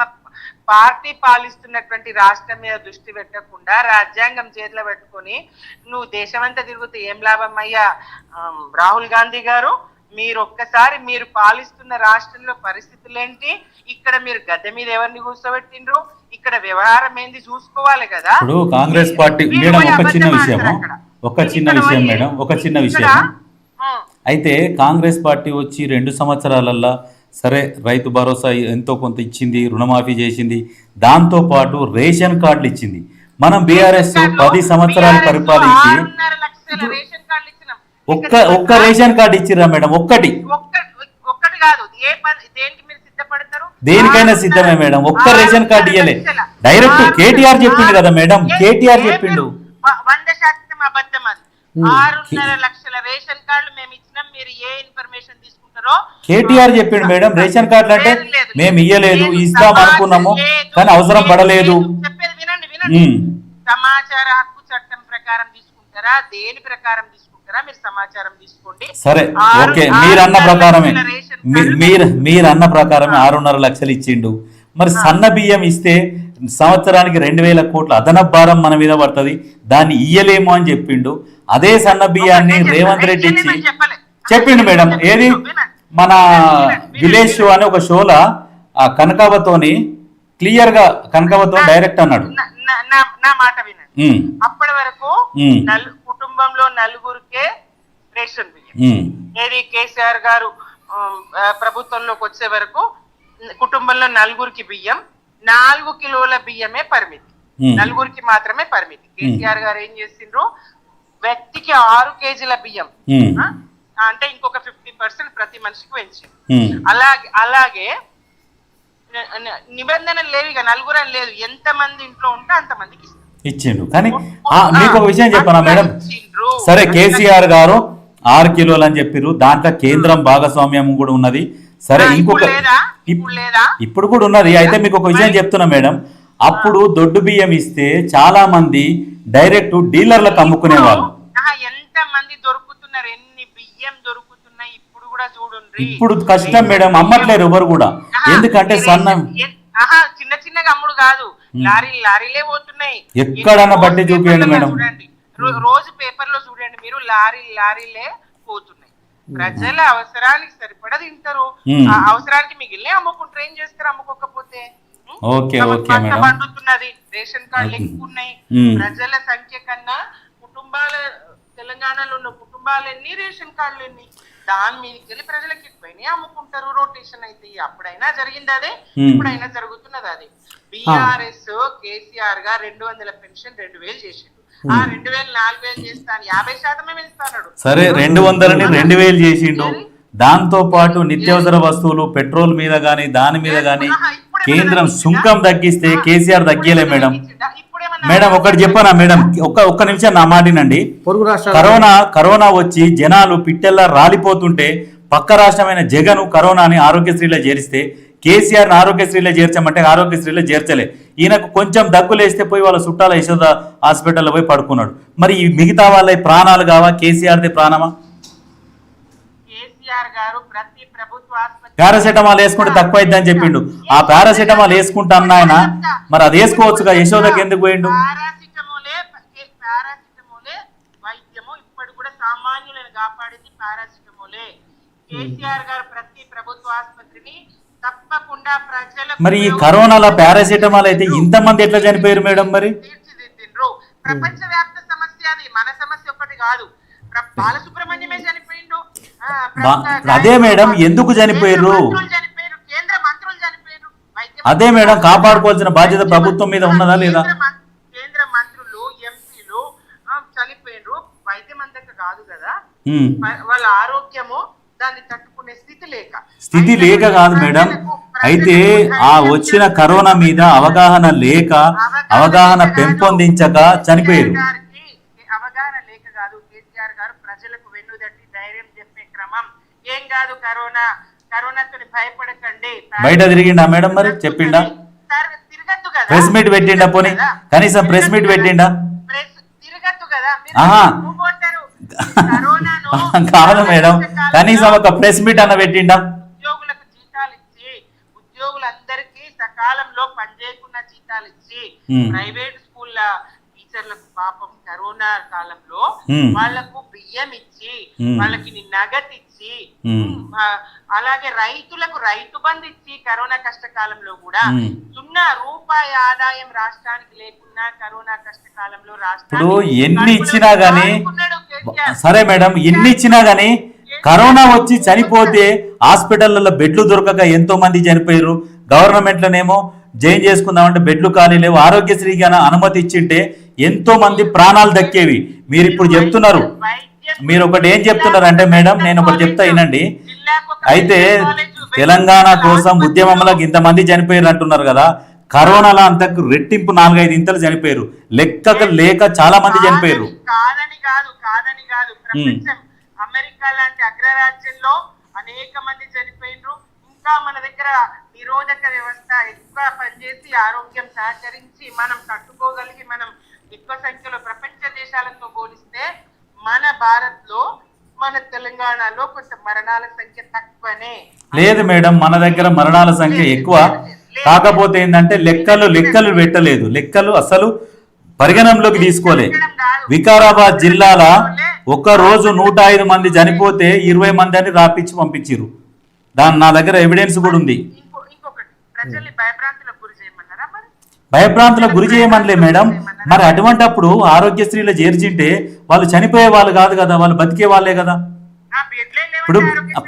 C: పార్టీ పాలిస్తున్నటువంటి రాష్ట్రం మీద దృష్టి పెట్టకుండా రాజ్యాంగం చేతిలో పెట్టుకొని నువ్వు దేశమంతా తిరుగుతూ ఏం లాభం అయ్యా? రాహుల్ గాంధీ గారు, మీరు ఒక్కసారి మీరు పాలిస్తున్న రాష్ట్రంలో పరిస్థితులు ఏంటి, ఇక్కడ మీరు గద్దె మీద ఎవరిని కూర్చోబెట్టిండ్రు, ఇక్కడ వ్యవహారం ఏంది చూసుకోవాలి కదా.
B: ఇప్పుడు కాంగ్రెస్ పార్టీ మేడం ఒక చిన్న విషయం మేడం, ఒక చిన్న విషయం అయితే కాంగ్రెస్ పార్టీ వచ్చి 2 సంవత్సరాలల్లా సరే రైతు భరోసా ఎంతో కొంత ఇచ్చింది, రుణమాఫీ చేసింది, దాంతో పాటు రేషన్ కార్డులు ఇచ్చింది. మనం బీఆర్ఎస్ 10 సంవత్సరాలు పరిపాలించి ఒక్క రేషన్ కార్డు ఇచ్చిరా మేడం? ఒక్కటి
C: కాదు,
B: దేనికైనా సిద్ధమే మేడం. ఒక్క రేషన్ కార్డు ఇయ్యలే. డైరెక్ట్ కేటీఆర్ చెప్పిండు కదా మేడం, కేటీఆర్ చెప్పిండు
C: 100% అబద్ధం అది. 6.5 లక్షల రేషన్ కార్డులు మేము ఇచ్చినాం, మీరు ఏ ఇన్ఫర్మేషన్ తీసుకుంటారో
B: కేటీఆర్ చెప్పిండు మేడం. రేషన్ కార్డులు అంటే మేము ఇయ్యలేదు, ఇస్తాం అనుకున్నాము కానీ అవసరం పడలేదు.
C: చెప్పేది వినండి వినండి. సమాచార హక్కు చట్టం ప్రకారం తీసుకుంటారా, దేని ప్రకారం తీసుకుంటారా? మీరు సమాచారం తీసుకోండి.
B: సరే ఓకే, మీరన్న ప్రకారమే 6.5 లక్షలు ఇచ్చిండు. మరి సన్న బియ్యం ఇస్తే సంవత్సరానికి 2,000 కోట్ల అదనపు భారం మన మీద పడుతుంది, దాన్ని ఇయ్యలేము అని చెప్పిండు. అదే సన్న బియ్యాన్ని రేవంత్ రెడ్డి ఇచ్చి చెప్పిండు మేడం. ఏది మన విలేజ్ షో అనే ఒక షోలా కనకావతోని క్లియర్ గా కనకావతో డైరెక్ట్ అన్నాడు.
C: నా మాట వినండి. అప్పటి వరకు కుటుంబంలో 4గురికే రేషన్ బియ్యం. ఏది కేసీఆర్ గారు ప్రభుత్వంలోకి వచ్చే వరకు కుటుంబంలో 4గురికి బియ్యం, 4 కిలోల బియ్యమే పరిమితి, 4గురికి మాత్రమే పరిమితి. కేసీఆర్ గారు ఏం చేసిండ్రు, వ్యక్తికి 6 కేజీల బియ్యం అంటే ఇంకొక 50% ప్రతి మనిషికి పెంచింది. అలాగే నిబంధనలు లేవు, ఇక 4 అని లేదు, ఎంత మంది ఇంట్లో ఉంటే అంత మందికి
B: ఇచ్చిండు. కానీ మీకు ఒక విషయం చెప్పనా మేడం, సరే కేసీఆర్ గారు 6 కిలోలు అని చెప్పారు, దాంట్లో కేంద్రం భాగస్వామ్యం కూడా ఉన్నది. సరే ఇంకొక ఇప్పుడు కూడా ఉన్నది. అయితే మీకు ఒక విషయం చెప్తున్నా మేడం, అప్పుడు దొడ్డు బియ్యం ఇస్తే చాలా మంది డైరెక్ట్ డీలర్లకు అమ్ముకునే వాళ్ళు.
C: ఎంత మంది దొరుకుతున్నారు, ఎన్ని బియ్యం దొరుకుతున్నాయి ఇప్పుడు కూడా చూడండి.
B: ఇప్పుడు కష్టం మేడం, అమ్మట్లేరు ఎవరు కూడా. ఎందుకంటే సన్న
C: చిన్న చిన్నగా అమ్ముడు కాదు, లారీలే పోతున్నాయి.
B: ఎక్కడన్నా బట్టి చూపించండి మేడం,
C: రోజు పేపర్ లో చూడండి మీరు, లారీలే పోతున్నాయి. ప్రజల అవసరానికి సరిపడా తింటారు, అవసరానికి మిగిలిన అమ్ముకుంటారు. ఏం చేస్తారు అమ్ముకోకపోతే? పండుతున్నది, రేషన్ కార్డులు ఎక్కువ ఉన్నాయి. ప్రజల సంఖ్య కన్నా కుటుంబాల, తెలంగాణలో ఉన్న కుటుంబాలన్నీ రేషన్ కార్డులు ఎన్ని, దాని మీదకి వెళ్ళి ప్రజలకు ఎక్కువైనా అమ్ముకుంటారు. రొటేషన్ అయితే అప్పుడైనా జరిగింది అదే, ఇప్పుడైనా జరుగుతున్నది అదే. బీఆర్ఎస్ కేసీఆర్ గా 200 పెన్షన్ 2000 చేసిండు. ఆ 2000 4000 చేస్తాను, 50% పెంచుతాడు.
B: సరే 200ని 2000 చేసిండు. దాంతో పాటు నిత్యావసర వస్తువులు పెట్రోల్ మీద గానీ దాని మీద గానీ కేంద్రం సుంకం తగ్గిస్తే కేసీఆర్ తగ్గియలే మేడం. మేడం ఒకటి చెప్పనా మేడం, ఒక్క నిమిషం నా మాటినండి. కరోనా వచ్చి జనాలు పిట్టెల్లా రాలిపోతుంటే పక్క రాష్ట్రమైన జగన్ కరోనాని ఆరోగ్యశ్రీలో చేరిస్తే కేసీఆర్ని ఆరోగ్యశ్రీలో చేర్చమంటే ఆరోగ్యశ్రీలో చేర్చలే. ఈయనకు కొంచెం దగ్గులేస్తే పోయి వాళ్ళ చుట్టాల యశోద హాస్పిటల్లో పోయి పడుకున్నాడు. మరి ఈ మిగతా వాళ్ళ ప్రాణాలు కావా? కేసీఆర్ది ప్రాణమా? పారాసెటమాల్ వేసుకుంటే తక్కువ అయిద్దని చెప్పిండు. ఆ పారాసెటమాల్ వేసుకుంటా అన్న ఆయన, మరి అది వేసుకోవచ్చుగా, యశోదకి ఎందుకు పోయిండు? మరి ఈ కరోనాలో పారాసెటమాల్ అయితే ఇంతమంది ఎట్లా చనిపోయారు మేడం? మరి
C: ప్రపంచవ్యాప్త సమస్య అది, మన సమస్య ఒకటి కాదు. బాలసుబ్రహ్మణ్యమే చనిపోయిండు.
B: అదే మేడం, ఎందుకు చనిపోయారు? అదే మేడం, కాపాడుకోవాల్సిన బాధ్యత ప్రభుత్వం మీద ఉన్నదా లేదా?
C: కేంద్ర మంత్రులు, ఎంపీలు చనిపోయారు, వైద్యం అంతక కాదు కదా, వాళ్ళ ఆరోగ్యము దాన్ని తట్టుకునే స్థితి లేక
B: కాదు మేడం. అయితే ఆ వచ్చిన కరోనా మీద అవగాహన పెంపొందించక చనిపోయారు.
C: అవగాహన లేక కాదు, కేసీఆర్ గారు ప్రజలకు వెన్నుదట్టి ధైర్యం చెప్పే క్రమం. ఏం కాదు, కరోనాతో భయపడకండి.
B: బయట తిరిగిండా మేడం? మరి చెప్పిండా?
C: తిరగద్దు కదా,
B: ప్రెస్ మీట్ పెట్టిండా? పోనీ కనీసం ప్రెస్ మీట్ పెట్టిండా?
C: తిరగద్దు కదా.
B: కాదు మేడం, కనీసం ఒక ప్రెస్ మీట్ అన్న పెట్టిండా?
C: ఉద్యోగులకు జీతాలు ఇచ్చి, ఉద్యోగులందరికీ సకాలంలో పనిచేయకుండా జీతాలు ఇచ్చి, ప్రైవేట్ స్కూళ్ళ టీచర్లకు పాపం కరోనా కాలంలో వాళ్లకు బియ్యం ఇచ్చి, వాళ్ళకి నగదు ఇచ్చి, అలాగే రైతులకు రైతు బంధు ఇచ్చి, కరోనా కష్టకాలంలో కూడా 0 రూపాయి ఆదాయం రాష్ట్రానికి లేకున్నా కరోనా కష్టకాలంలో
B: రాష్ట్రానికి ఎన్ని ఇచ్చినా గానీ, సరే మేడం, ఎన్ని ఇచ్చినా గానీ కరోనా వచ్చి చనిపోతే హాస్పిటల్లో బెడ్లు దొరకక ఎంతో మంది చనిపోయారు. గవర్నమెంట్లోనేమో జాయిన్ చేసుకుందామంటే బెడ్లు ఖాళీ లేవు. ఆరోగ్యశ్రీకి అనుమతి ఇచ్చింటే ఎంతో మంది ప్రాణాలు దక్కేవి. మీరు ఇప్పుడు చెప్తున్నారు, మీరు ఒకటి ఏం చెప్తున్నారు అంటే మేడం, నేను ఒకటి చెప్తా వినండి. అయితే తెలంగాణ కోసం ఉద్యమంలో ఇంతమంది చనిపోయారు అంటున్నారు కదా, కరోనాలో అంతకు రెట్టింపు 4-5 ఇంతలు చనిపోయారు. లెక్కకు లేక చాలా మంది చనిపోయారు.
C: అమెరికా లాంటి అగ్రరాజ్యంలో అనేక మంది చనిపోయినరు. ఇంకా మన దగ్గర నిరోధక వ్యవస్థ ఎక్కువ పనిచేసి, ఆరోగ్యం సహకరించి మనం తట్టుకోగలిగి, మనం ఎక్కువ సంఖ్యలో ప్రపంచ దేశాలతో పోలిస్తే మన భారత్ లో, మన తెలంగాణలో కొంత మరణాల సంఖ్య తక్కువనే.
B: లేదు మేడం, మన దగ్గర మరణాల సంఖ్య ఎక్కువ. కాకపోతే ఏంటంటే లెక్కలు పెట్టలేదు, లెక్కలు అసలు పరిగణంలోకి తీసుకోలే. వికారాబాద్ జిల్లాల ఒక రోజు 105 మంది చనిపోతే 20 మంది అని రాపిచ్చి పంపించారు. నా దగ్గర ఎవిడెన్స్ కూడా ఉంది. భయభ్రాంతులకు గురి చేయమనిలే మేడం. మరి అటువంటిప్పుడు ఆరోగ్యశ్రీలో చేర్చింటే వాళ్ళు చనిపోయే వాళ్ళు కాదు కదా, వాళ్ళు బతికే వాళ్ళే కదా. ఇప్పుడు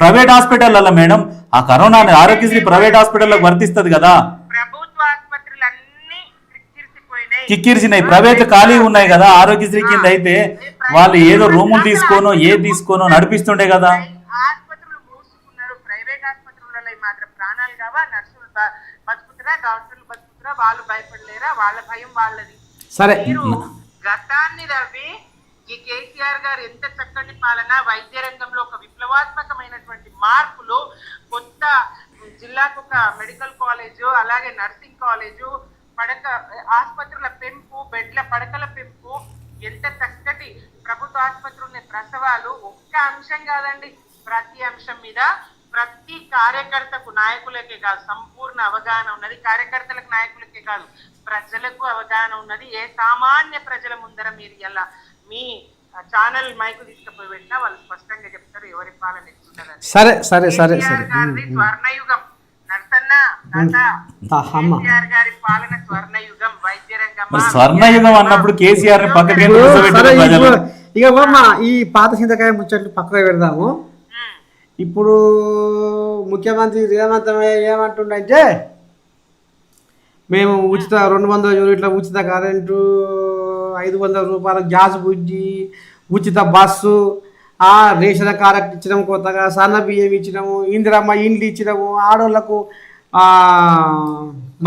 B: ప్రైవేట్ హాస్పిటల్ మేడం, ఆ కరోనా ఆరోగ్యశ్రీ ప్రైవేట్ హాస్పిటల్లోకి వర్తిస్తుంది కదా. కిక్కిరిసినాయి, ప్రైవేట్ ఖాళీ ఉన్నాయి కదా. ఆరోగ్యశ్రీ కింద అయితే వాళ్ళు ఏదో రూములు తీసుకోనో తీసుకోనో నడిపిస్తుండే కదా.
C: ఆసుపత్రులు మూసుకున్నారు, ప్రైవేట్ ఆసుపత్రులలో మాత్రం ప్రాణాలు కావా, నర్సులు బతుకుతురా, డాక్టర్లు బతుకుతురా, వాళ్ళు భయపడలేరా? వాళ్ళ భయం వాళ్ళది.
B: సరే,
C: గతాన్ని రవి ఈ కేసీఆర్ గారు ఎంత చక్కటి పాలన, వైద్య రంగంలో ఒక విప్లవాత్మకమైనటువంటి మార్పులు, కొత్త జిల్లాకు ఒక మెడికల్ కాలేజు, అలాగే నర్సింగ్ కాలేజు, ఆసుపత్రుల పెంపు, బెడ్ల పడకల పెంపు, ఎంత చక్కటి ప్రభుత్వ ఆసుపత్రుల ప్రసవాలు, ఒక్క అంశం కాదండి, ప్రతి అంశం మీద ప్రతి కార్యకర్తకు, నాయకులకే కాదు, సంపూర్ణ అవగాహన ఉన్నది. కార్యకర్తలకు, నాయకులకే కాదు, ప్రజలకు అవగాహన ఉన్నది. ఏ సామాన్య ప్రజల ముందర మీరు ఇలా మీ ఛానల్ మైకు తీసుకుపోయి పెట్టినా వాళ్ళు స్పష్టంగా చెప్తారు ఎవరి పాలన ఎట్లున్నదని.
A: సరే సరే సరే సరే
C: స్వర్ణయుగం నరసన్న కేసీఆర్ గారి పాలన స్వర్ణయుగం. వైద్య రంగం
B: స్వర్ణయుగం అన్నప్పుడు కేసీఆర్
A: ఇక బామ్మ ఈ పాత చింతకాయ ముచ్చట్లు పక్కన పెడదాము. ఇప్పుడు ముఖ్యమంత్రి రేవంత్ ఏమంటుండంటే మేము ఉచిత 200 యూనిట్ల ఉచిత కరెంటు, 500 రూపాయల గ్యాస్ బుజ్జి, ఉచిత బస్సు, రేషన్ కార్డు ఇచ్చినాము, కొత్తగా సన్న బియ్యం ఇచ్చినాము, ఇందిరమ్మ ఇండ్లు ఇచ్చినాము, ఆడోళ్లకు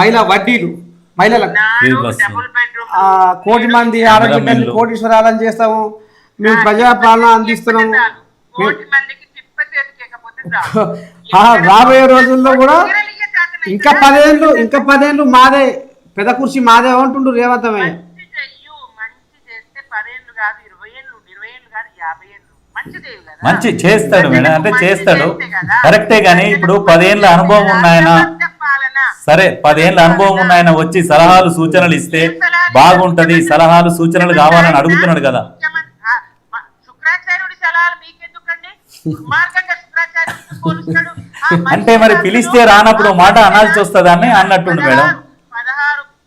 A: మహిళా వడ్డీలు, మహిళలకు 1 కోటి మంది ఆడబిడ్డలు కోటీశ్వరాలను చేస్తాము, మేము ప్రజాపాలన అందిస్తున్నాము. రాబోయే రోజుల్లో కూడా ఇంకా 10 ఏళ్ళు మాదే, పెద్ద కుర్చీ మాదే అంటుండు రేవంత్.
B: మంచి చేస్తాడు మేడం, అంటే చేస్తాడు కరెక్టే. కానీ ఇప్పుడు 10 ఏళ్ళ అనుభవం ఉన్నాయన, సరే 10 ఏళ్ళ అనుభవం ఉన్నాయన వచ్చి సలహాలు సూచనలు ఇస్తే బాగుంటది, సలహాలు సూచనలు కావాలని అడుగుతున్నాడు కదా. అంటే మరి పిలిస్తే రానప్పుడు మాట అనాల్సి వస్తుందని అన్నట్టుండు మేడం.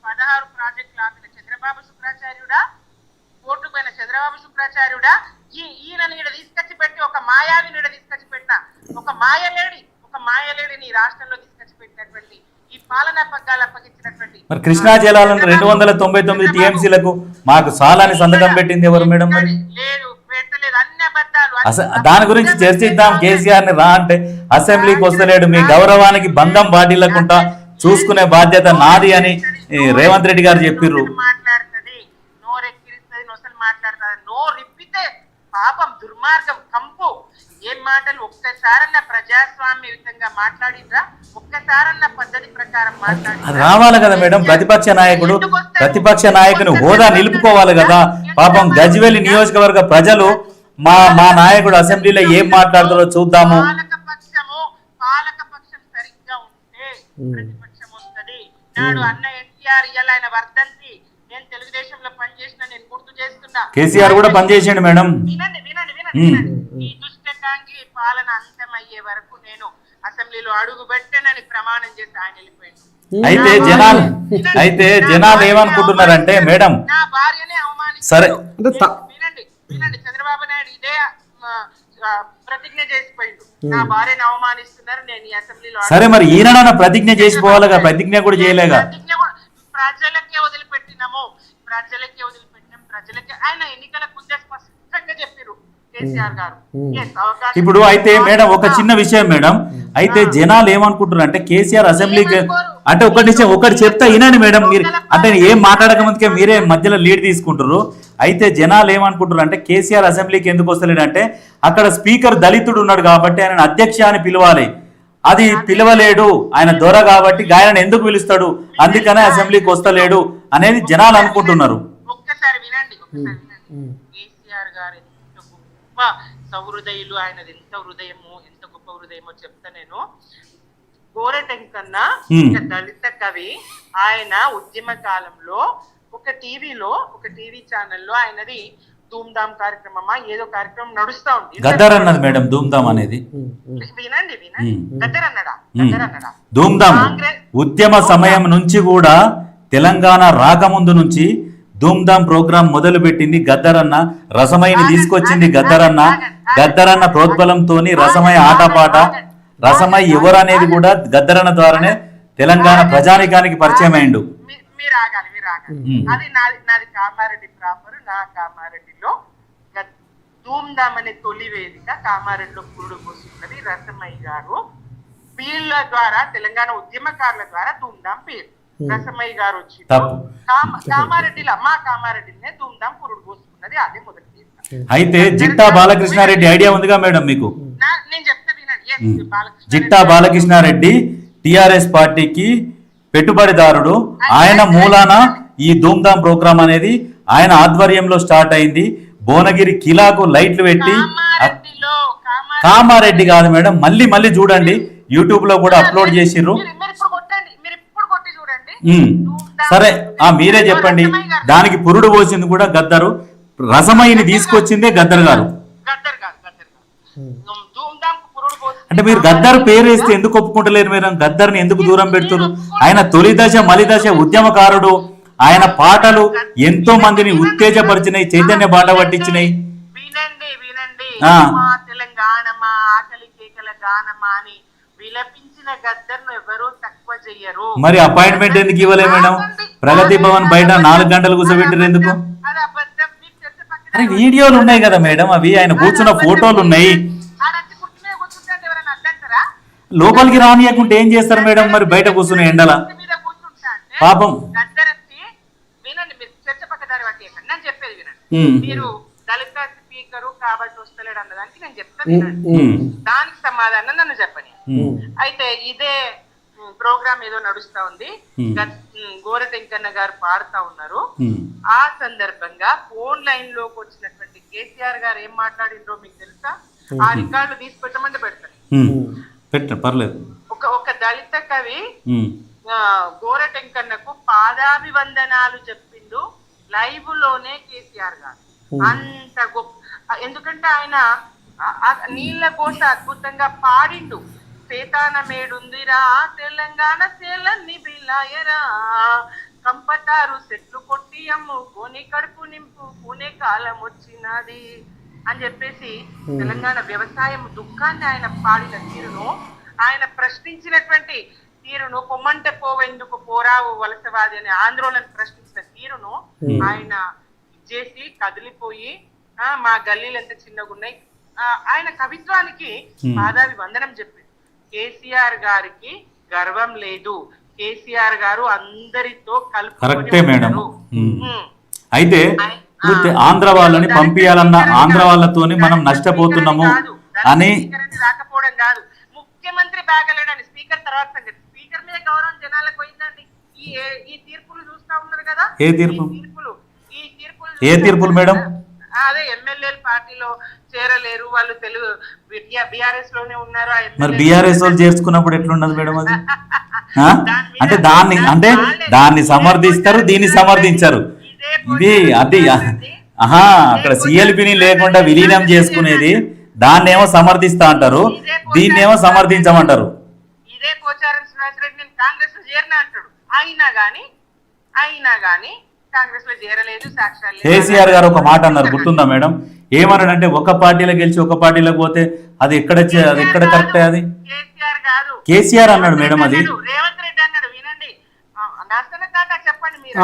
C: 16 ప్రాజెక్టులు ఆపిన చంద్రబాబు శుక్రాచార్యుడా, కోర్టు పోయిన చంద్రబాబు శుక్రాచార్యుడా, ఈయనని ఈడ తీసుకొచ్చి పెట్టి ఒక మాయావిని ఈడ తీసుకొచ్చి పెట్టిన ఒక మాయలేడిని రాష్ట్రంలో తీసుకొచ్చి పెట్టినటువంటి ఈ పాలనా పగ్గాలు అప్పగించినటువంటి
B: మరి కృష్ణా జలాలను 299 టీఎంసీలకు మాకు సాలాని సంతకం పెట్టింది ఎవరు మేడం? మరి
C: లేదు, పెట్టలేదు, అన్ని అబద్ధాలు.
B: దాని గురించి చర్చిద్దాం. కేసీఆర్ ని రా అంటే అసెంబ్లీకి వస్తలేడు, మీ గౌరవానికి బంధం బాటిల్లకుండా చూసుకునే బాధ్యత నాది అని రేవంత్ రెడ్డి గారు చెప్పిర్రు.
C: మాట్లాడుతుంది, నోరెక్కిరిస్తుంది, నొసలు మాట్లాడుతుంది, నోరిప్పితే పాపం, దుర్మార్గం, కంపు. ఏం మాటలు! ఒక్కసారన్న ప్రజాస్వామ్యయుతంగా మాట్లాడిండ్రా? ఒక్కసారన్న పద్ధతి ప్రకారం మాట్లాడి
B: రావాలి కదా మేడం. ప్రతిపక్ష నాయకుడు, ప్రతిపక్ష నాయకుని హోదా నిలుపుకోవాలి కదా. పాపం గజ్వేలి నియోజకవర్గ ప్రజలు మా నాయకుడు అసెంబ్లీలో ఏం మాట్లాడుతారో చూద్దాము.
C: పాలకపక్షం సరిగ్గా ఉంటే ప్రతిపక్షం వస్తది. నాడు అన్న ఎన్టీఆర్ ఇయాల ఆయన వర్ధంతి, నేను తెలుగుదేశంలో పనిచేసిన, నేను గుర్తు చేస్తున్నా.
B: కేసీఆర్ కూడా పనిచేసిండు మేడం.
C: వినండి వినండి వినండి. ఈ దుష్టకాంగి పాలన అంతమయ్యే వరకు నేను అసెంబ్లీలో అడుగు పెట్టానని ప్రమాణం చేసి ఆయన వెళ్ళిపోయాడు.
B: అయితే జనాలు ఏమనుకుంటున్నారంటే మేడం,
C: నా భార్యనే అవమానించారు.
B: సరే
C: వినండి వినండి, చంద్రబాబు నాయుడు ఇదే ప్రతిజ్ఞ చేసిపోయిండు, నా భార్యను అవమానిస్తున్నారు, నేను ఈ అసెంబ్లీలో.
B: సరే మరి ఈయన ప్రతిజ్ఞ చేసిపోవాలిగా, ప్రతిజ్ఞ కూడా చేయలేగా.
C: ప్రజలకే వదిలిపెట్టినాము, ప్రజలకే ఆయన ఎన్నికల ముందే స్పష్టంగా చెప్పారు కేసీఆర్ గారు.
B: ఇప్పుడు అయితే మేడం ఒక చిన్న విషయం మేడం, అయితే జనాలు ఏమనుకుంటున్నారు అంటే కేసీఆర్ అసెంబ్లీకి అంటే ఒకటి చెప్తా వినండి మేడం. మీరు అంటే ఏం మాట్లాడక ముందుకే మీరే మధ్యలో లీడ్ తీసుకుంటారు. అయితే జనాలు ఏమనుకుంటారు అంటే కేసీఆర్ అసెంబ్లీకి ఎందుకు వస్తలేడు అంటే అక్కడ స్పీకర్ దళితుడు ఉన్నాడు కాబట్టి ఆయన అధ్యక్ష అని పిలవాలి, అది పిలవలేడు, ఆయన దొర కాబట్టి ఆయన ఎందుకు పిలుస్తాడు, అందుకనే అసెంబ్లీకి వస్తలేడు అనేది జనాలు అనుకుంటున్నారు.
C: ఒక్కసారి వినండి, కేసీఆర్ గారు ఎంత గొప్ప సహృదయులు, ఆయనది ఎంత హృదయమో, ఎంత గొప్ప హృదయమో చెప్తా నేను. గోరెటెంకన్నా దళిత కవి, ఆయన ఉద్యమ కాలంలో ఒక టీవీ ఛానల్లో ఆయనది ధూమ్ధామ్ కార్యక్రమమా ఏదో కార్యక్రమం నడుస్తా ఉంది.
B: గద్దర్ అన్నది మేడం ధూమ్ధామ్ అనేది.
C: వినండి గద్దర్ అన్నడా?
B: ధూమ్ధామ్ ఉద్యమ సమయం నుంచి కూడా, తెలంగాణ రాకముందు నుంచి ధూమ్ధామ్ ప్రోగ్రాం మొదలు పెట్టింది గద్దరన్న. రసమయ్యని తీసుకొచ్చింది గద్దరన్న. గద్దరన్న ప్రోద్బలంతోని రసమయ్య ఆటపాట, రసమయ్య ఎవరు అనేది కూడా గద్దరన్న ద్వారానే తెలంగాణ ప్రజానికానికి పరిచయం అయిండు.
C: మీరు ఆగాలి. అది నాది కామారెడ్డి ప్రాపర్. నా కామారెడ్డిలో ధూమ్ధామ్ అనే తొలి వేదిక కామారెడ్డిలో పురుడు పోసుకున్నది రసమయ్య గారు. వీళ్ళ ద్వారా, తెలంగాణ ఉద్యమకారుల ద్వారా ధూమ్ధామ్ పేరు. రసమయ్య గారు వచ్చి కామారెడ్డిలో, మా కామారెడ్డినే ధూమ్ధామ్ పురుడు పోసుకున్నది, అదే మొదటి వేదిక.
B: అయితే జిట్టా బాలకృష్ణారెడ్డి ఐడియా ఉందిగా మేడం మీకు?
C: నేను చెప్తా వినండి.
B: జిట్టా బాలకృష్ణారెడ్డి టిఆర్ఎస్ పార్టీకి పెట్టుబడిదారుడు. ఆయన మూలాన ఈ ధూమ్ధామ్ ప్రోగ్రామ్ అనేది ఆయన ఆధ్వర్యంలో స్టార్ట్ అయింది. భువనగిరి కిలాకు లైట్లు పెట్టి, కామారెడ్డి కాదు మేడం, మళ్ళీ మళ్ళీ చూడండి, యూట్యూబ్ లో కూడా అప్లోడ్ చేసిర్రు. సరే మీరే చెప్పండి, దానికి పురుడు పోసింది కూడా గద్దరు, రసమయిని తీసుకొచ్చిందే గద్దర్ గారు. అంటే మీరు గద్దర్ పేరు వేస్తే ఎందుకు ఒప్పుకుంటలేరు? మీరు గద్దర్ని ఎందుకు దూరం పెడుతున్నారు? ఆయన తొలి దశ మలి దశ ఉద్యమకారుడు. ఆయన పాటలు ఎంతో మందిని ఉత్తేజపరిచినాయి, చైతన్య బాట పట్టించినాయి.
C: వినండి వినండి, తెలంగాణ ఆకలి కేకల గానమా అని విలపించిన గద్దర్ను ఎవరు తక్కువ చెయ్యరు.
B: మరి అపాయింట్మెంట్ ఎందుకు ఇవ్వలే మేడం? ప్రగతి భవన్ బయట 4 గంటలు కూర్చోబెట్టారు ఎందుకు? అరే వీడియోలు ఉన్నాయి కదా మేడం, అవి ఆయన కూర్చున్న ఫోటోలు ఉన్నాయి. లోపలికి రానియకుంటే ఏం చేస్తారు మేడం? మరి బయట కూర్చున్న ఎండల పాపం.
C: మీరు దళిత స్పీకరు కాబట్టి వస్తలేడు అన్నదానికి నేను చెప్తాను, దానికి సమాధానం నన్ను చెప్పని. అయితే ఇదే ప్రోగ్రామ్ ఏదో నడుస్తా ఉంది, గోరటెంకన్న గారు పాడుతా ఉన్నారు. ఆ సందర్భంగా ఫోన్ లైన్ లోకి వచ్చినటువంటి కేసీఆర్ గారు ఏం మాట్లాడిండ్రో మీకు తెలుసా? ఆ రికార్డులు తీసి పెట్టమంటే పెడతారు.
B: పర్లేదు.
C: ఒక దళిత కవి గోరటెంకన్నకు పాదాభివందనాలు చెప్పిండు లైవ్ లోనే కేసీఆర్ గారు. అంత గొప్ప, ఎందుకంటే ఆయన నీళ్ళ కోస అద్భుతంగా పాడిండు. సేతాన మేడుందిరా తెలంగాణ సేలన్ని బిల్లాయరా, కంపతారు చెట్లు కొట్టి అమ్ము కోని కడుపు నింపు పూనే కాలం వచ్చినది అని చెప్పేసి తెలంగాణ వ్యవసాయం దుఃఖాన్ని ఆయన పాడిన తీరును, ఆయన ప్రశ్నించినటువంటి తీరును, పొమ్మంటే పోవెందుకు పోరావు వలసవాది అనే ఆందోళన ప్రశ్నించిన తీరును ఆయన చేసి కదిలిపోయి, మా గల్లీలు ఎంత చిన్నగా ఉన్నాయి, ఆయన కవిత్వానికి పాదావి వందనం చెప్పింది. కేసీఆర్ గారికి గర్వం లేదు, కేసీఆర్ గారు అందరితో
B: కరెక్టే మేడం. అయితే ఆంధ్ర వాళ్ళని పంపించాలన్న ఆంధ్ర వాళ్ళతోని మనం నష్టపోతున్నాము అని
C: రాకపోవడం కాదు, ముఖ్యమంత్రి బాగలేడని స్పీకర్ తర్వాత సంగతి. స్పీకర్ మీద గౌరవం జనాలకు పోయిందండి. ఈ తీర్పులు చూస్తా ఉన్నారు కదా.
B: ఏ తీర్పులు మేడం?
C: అదే ఎమ్మెల్యేలు పార్టీలో చేరలేరు, వాళ్ళు తెలుగు బిఆర్ఎస్ లోనే ఉన్నారు.
B: మరి బిఆర్ఎస్ వాళ్ళు చేర్చుకున్నప్పుడు ఎట్లున్నది మేడం అది? అంటే దాన్ని సమర్థిస్తారు, దీన్ని సమర్థించరు. ఇది అది అక్కడ సిఎల్పిని లేకుండా విలీనం చేసుకునేది, దాన్ని ఏమో సమర్థిస్తా అంటారు, దీన్ని ఏమో సమర్థించమంటారు.
C: ఇదే పోచారం శ్రీనివాసరెడ్డి నేను కాంగ్రెస్ లో చేరినా అంటాడు, అయినా గానీ కాంగ్రెస్ లో చేరలేదు, సాక్ష్యాలు.
B: కేసీఆర్ గారు ఒక మాట అన్నారు, గుర్తుందా మేడం? ఏమన్నాడంటే ఒక పార్టీలో గెలిచి ఒక పార్టీలోకి పోతే అది ఎక్కడ కరెక్ట్? అది కేసీఆర్ అన్నాడు మేడం. అది
C: రేవంత్ రెడ్డి అన్నాడు. వినండి, నర్సన తాత చెప్పండి మీరు.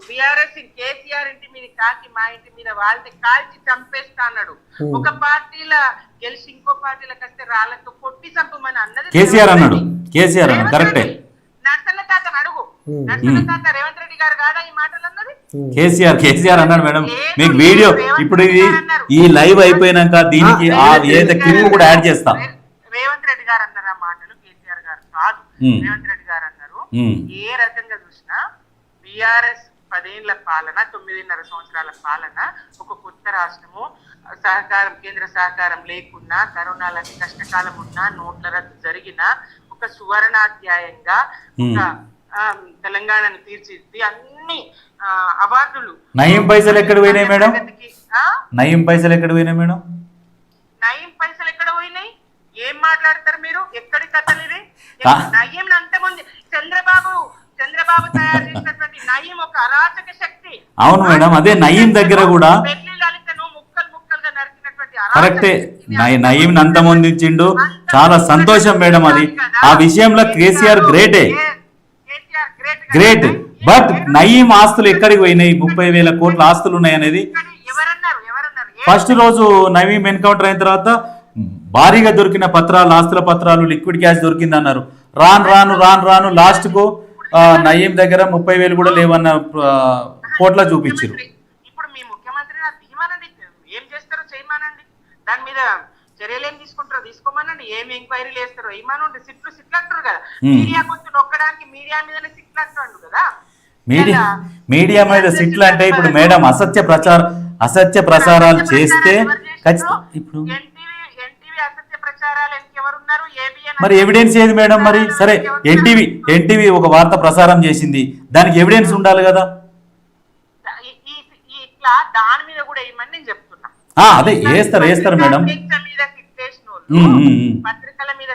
C: బిఆర్ఎస్ కేసీఆర్ ఇంటి మీద కాకి మా ఇంటి మీద వాళ్ళని కాల్చి చంపేస్తా అన్నాడు. ఒక పార్టీలో గెలిచి ఇంకో పార్టీలకు వస్తే రాళ్లతో కొట్టి చంపమని అన్నది
B: కేసీఆర్ అన్నాడు. కరెక్టే.
C: నర్సన తాతను అడుగు, నర్సన తాత రేవంత్ రెడ్డి గారు కాదా ఈ మాటలు అన్నది?
B: కేసీఆర్ అన్నాడు మేడం. మీకు వీడియో ఇప్పుడు ఈ లైవ్ అయిపోయినాక దీనికి ఏదైతే క్లిప్ కూడా యాడ్ చేస్తా.
C: రేవంత్ రెడ్డి గారు అన్నారు ఆ మాటలు, కేసీఆర్ గారు కాదు. రేవంత్ రెడ్డి గారు అన్నారు, ఏ రకంగా చూసినా బిఆర్ఎస్ 10 ఏళ్ల పాలన, 9.5 సంవత్సరాల పాలన, ఒక కొత్త రాష్ట్రము, సహకారం, కేంద్ర సహకారం లేకున్నా, కరోనా లాంటి కష్టకాలం ఉన్నా, నోట్ల రద్దు జరిగిన ఒక సువర్ణాధ్యాయంగా ఒక తెలంగాణను తీర్చిదిద్ది అన్ని అవార్డులు.
B: నయం పైసలు ఎక్కడ పోయినాయి మేడం? నయం పైసలు ఎక్కడ పోయినాయి మేడం?
C: నయం పైసలు ఎక్కడ పోయినాయి? ఏం మాట్లాడతారు మీరు? ఎక్కడి కథలు ఇవి? నయం అంతమంది చంద్రబాబు తయారు చేసినటువంటి నయం ఒక అరాచక శక్తి.
B: అవును మేడం, అదే నయం దగ్గర కూడా
C: ముక్కలుగా నరికినటువంటి
B: కరెక్టే. నయం అంతమొందించిండు, చాలా సంతోషం మేడం. అది ఆ విషయంలో కేసీఆర్ గ్రేట్. బట్ నయీం ఆస్తులు ఎక్కడికి పోయినాయి? 30,000 కోట్ల ఆస్తులు ఉన్నాయి అనేది ఫస్ట్ రోజు నయీం ఎన్కౌంటర్ అయిన తర్వాత భారీగా దొరికిన పత్రాలు, ఆస్తుల పత్రాలు, లిక్విడ్ క్యాష్ దొరికింది అన్నారు. రాను లాస్ట్ కు నయీం దగ్గర 30,000 కూడా లేవన్న కోట్ల చూపించారు.
C: ఇప్పుడు మీ ముఖ్యమంత్రి ఏం చేస్తారో చేయమానండి, దాని మీద చర్యలు ఏం తీసుకుంటారో తీసుకోమనండి, ఏమి ఎంక్వైరీలు వేస్తారో ఏమనండి, సిట్లు అంటారు కదా, మీడియా కొంచెం నొక్కడానికి మీడియా మీదనే సిట్లు అంటాడు కదా.
B: మీడియా మీద సిట్లు అంటే ఇప్పుడు మేడం అసత్య ప్రసారాలు చేస్తే ఖచ్చితంగా ఇప్పుడు
C: ఎన్టీవీ అసత్య ప్రచారాలు ఎవరున్నారు, ఏబిఎన్
B: మరి ఎవిడెన్స్ ఏది మేడం? మరి సరే ఎన్టీవీ ఒక వార్త ప్రసారం చేసింది, దానికి ఎవిడెన్స్ ఉండాలి కదా.
C: ఇట్లా దాని మీద కూడా ఏమని నేను చెప్తున్నా.
B: అదే వేస్తారు మేడం.
C: మీద సిట్లేసిన వాళ్ళు పత్రికల మీద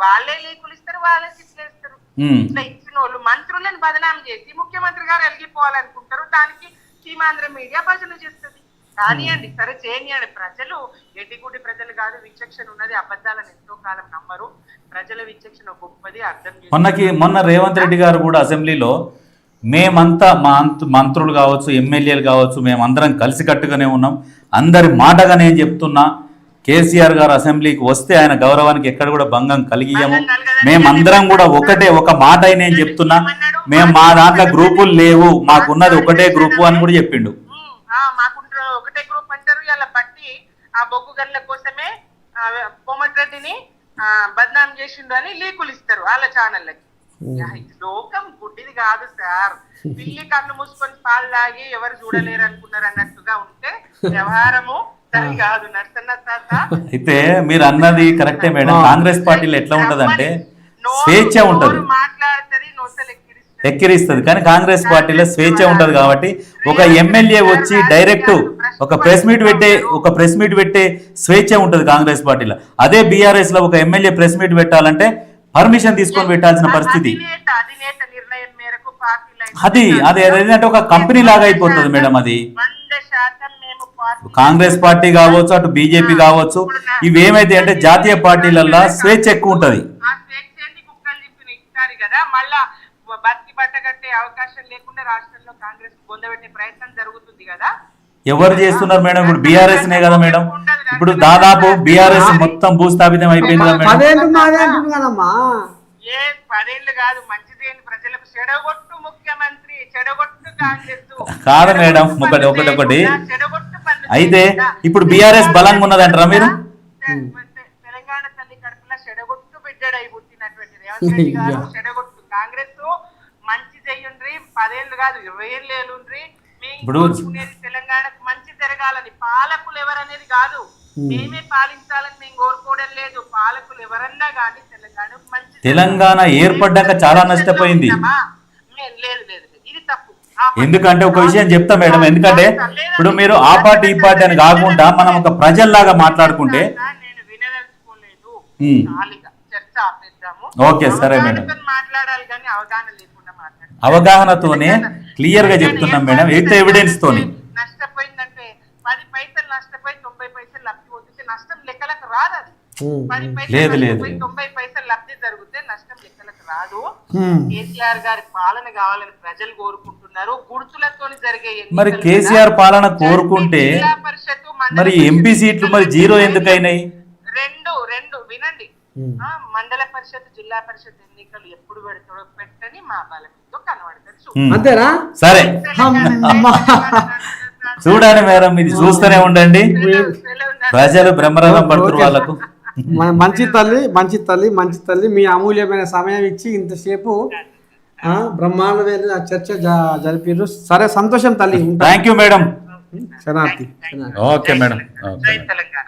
C: వాళ్ళే లీకులు ఇస్తారు, వాళ్ళే సిట్లేస్తారు. ఇట్లా ఇచ్చిన వాళ్ళు మంత్రులను బదనాం చేసి ముఖ్యమంత్రి గారు వెలిగిపోవాలనుకుంటారు, దానికి సీమాంధ్ర మీడియా భజన చేస్తుంది. కానివ్వండి, సరే చేయనియండి. ప్రజలు ఎడ్డిగుడ్డి ప్రజలు కాదు, విచక్షణ ఉన్నది, అబద్ధాలను ఎంతో కాలం నమ్మరు. ప్రజల విచక్షణ గొప్పది, అర్థం
B: మొన్న రేవంత్ రెడ్డి గారు కూడా అసెంబ్లీలో మేమంతా మంత్రులు కావచ్చు, ఎమ్మెల్యేలు కావచ్చు, మేమందరం కలిసికట్టుగానే ఉన్నాం, అందరి మాటగా నేను చెప్తున్నా, కేసీఆర్ గారు అసెంబ్లీకి వస్తే ఆయన గౌరవానికి ఎక్కడ కూడా భంగం కలిగియము, మేమందరం కూడా ఒక మాట నేను చెప్తున్నా, మేము మా దాంట్లో గ్రూపులు లేవు, మాకున్నది ఒకటే గ్రూపు అని కూడా చెప్పిండు.
C: ఒకటే గ్రూప్ అంటారు, ఇలా బట్టి ఆ బొగ్గు గన్ల కోసమే కోమటిరెడ్డిని బద్నాం చేసిండు అని లీకులు ఇస్తారు వాళ్ళ ఛానళ్ళకి. లోకం గుడ్డిది కాదు సార్, పిల్లి కన్ను మూసుకొని పాలు తాగి ఎవరు చూడలేరు అనుకున్నారు అన్నట్టుగా ఉంటే వ్యవహారము సరి కాదు. నర్సన్న తాత
B: అయితే మీరు అన్నది కరెక్టే మేడం. కాంగ్రెస్ పార్టీలో ఎట్లా ఉంటదంటే స్వేచ్ఛ ఉంటది,
C: మాట్లాడుతుంది, నోసలు
B: ఎక్కిరిస్తుంది, కానీ కాంగ్రెస్ పార్టీలో స్వేచ్ఛ ఉంటది కాబట్టి ఒక ఎమ్మెల్యే వచ్చి డైరెక్ట్ ఒక ప్రెస్ మీట్ పెట్టే స్వేచ్ఛ ఉంటది కాంగ్రెస్ పార్టీలో. అదే బీఆర్ఎస్ లో ఒక ఎమ్మెల్యే ప్రెస్ మీట్ పెట్టాలంటే పర్మిషన్ తీసుకొని పెట్టాల్సిన పరిస్థితి. అది ఏంటంటే ఒక కంపెనీ లాగా అయిపోతుంది మేడం. అది కాంగ్రెస్ పార్టీ కావచ్చు, అటు బీజేపీ కావచ్చు, ఇవేమైతే అంటే జాతీయ పార్టీలలో స్వేచ్ఛ ఎక్కువ ఉంటది.
C: అవకాశం లేకుండా రాష్ట్రంలో కాంగ్రెస్ పొందబెట్టే ప్రయత్నం జరుగుతుంది కదా.
B: ఎవరు చేస్తున్నారు మేడం? ఇప్పుడు బీఆర్ఎస్ నే కదా మేడం. ఇప్పుడు దాదాపు బీఆర్ఎస్ మొత్తం భూస్థాపితం అయిపోయింది కదా మేడం.
C: 10 కాదు, మంచిదేని ప్రజలకు చెడగొట్టు ముఖ్యమంత్రి, చెడగొట్టు కాంగ్రెస్
B: కాదు మేడం. ఒకటి అయితే ఇప్పుడు బీఆర్ఎస్ బలంగా ఉన్నదంటారా మీరు?
C: తెలంగాణ తల్లి కడుపులో చెడగొట్టు బిడ్డడై పుట్టినటువంటి రేవంత్ రెడ్డి గారు చెడగొట్టు కాంగ్రెస్ మంచి చెయ్యండ్రి, 10 కాదు 20 ఏళ్ళుండ్రి,
B: ఇప్పుడు
C: తెలంగాణకు మంచి జరగాలని. పాలకులు ఎవరనేది కాదు, మేమే పాలించాలని మేము కోరుకోవడం లేదు. పాలకులు ఎవరన్నా కానీ తెలంగాణకు మంచి.
B: తెలంగాణ ఏర్పడ్డాక చాలా నష్టపోయింది.
C: లేదు ఇది తప్పు.
B: ఎందుకంటే ఒక విషయం చెప్తా మేడం, ఎందుకంటే ఇప్పుడు మీరు ఆ పార్టీ ఈ పార్టీ అని కాకుండా మనం ఒక ప్రజల్లాగా మాట్లాడుకుంటే.
C: నేను వినదలుచుకోలేదు, చర్చ ఆపేద్దాము.
B: ఓకే సరే మేడం.
C: మాట్లాడాలి కానీ అవగాహన లేకుండా మాట్లాడాలి.
B: అవగాహనతోనే క్లియర్ గా చెప్తున్నాం మేడం, విత్ ఎవిడెన్స్ తోని.
C: నష్టపోయిందంటే 10 పైసలు నష్టపోయి 90 పైసలు లబ్ధి పొందితే నష్టం లెక్కలకు రాదు. అది 10 పైసలు 90 పైసలు లబ్ధి జరిగితే నష్టం లెక్కలకు రాదు. కేసీఆర్ గారి పాలన కావాలని ప్రజలు కోరుకుంటున్నారు. గుర్తులతో జరిగే
B: మరి కేసీఆర్ పాలన కోరుకుంటే మరి ఎంపీ సీట్లు మరి 0 ఎందుకు అయినాయి?
C: రెండు వినండి, మండల పరిషత్ జిల్లా పరిషత్ ఎన్నికలు ఎప్పుడు పెడతాడో పెట్టని మా బలంతో కనబడతారు.
A: అంతేనా?
B: సరే చూడండి మేడం, ఇది చూస్తూనే ఉండండి, ప్రజలు బ్రహ్మరథం పడుతున్నారు వాళ్ళకు.
A: మంచి తల్లి మీ అమూల్యమైన సమయం ఇచ్చి ఇంతసేపు బ్రహ్మాండమైన చర్చ జరిపారు. సరే, సంతోషం తల్లి.
B: Thank you madam.
A: శనార్థి.
B: Okay madam.
C: జై తెలంగాణ.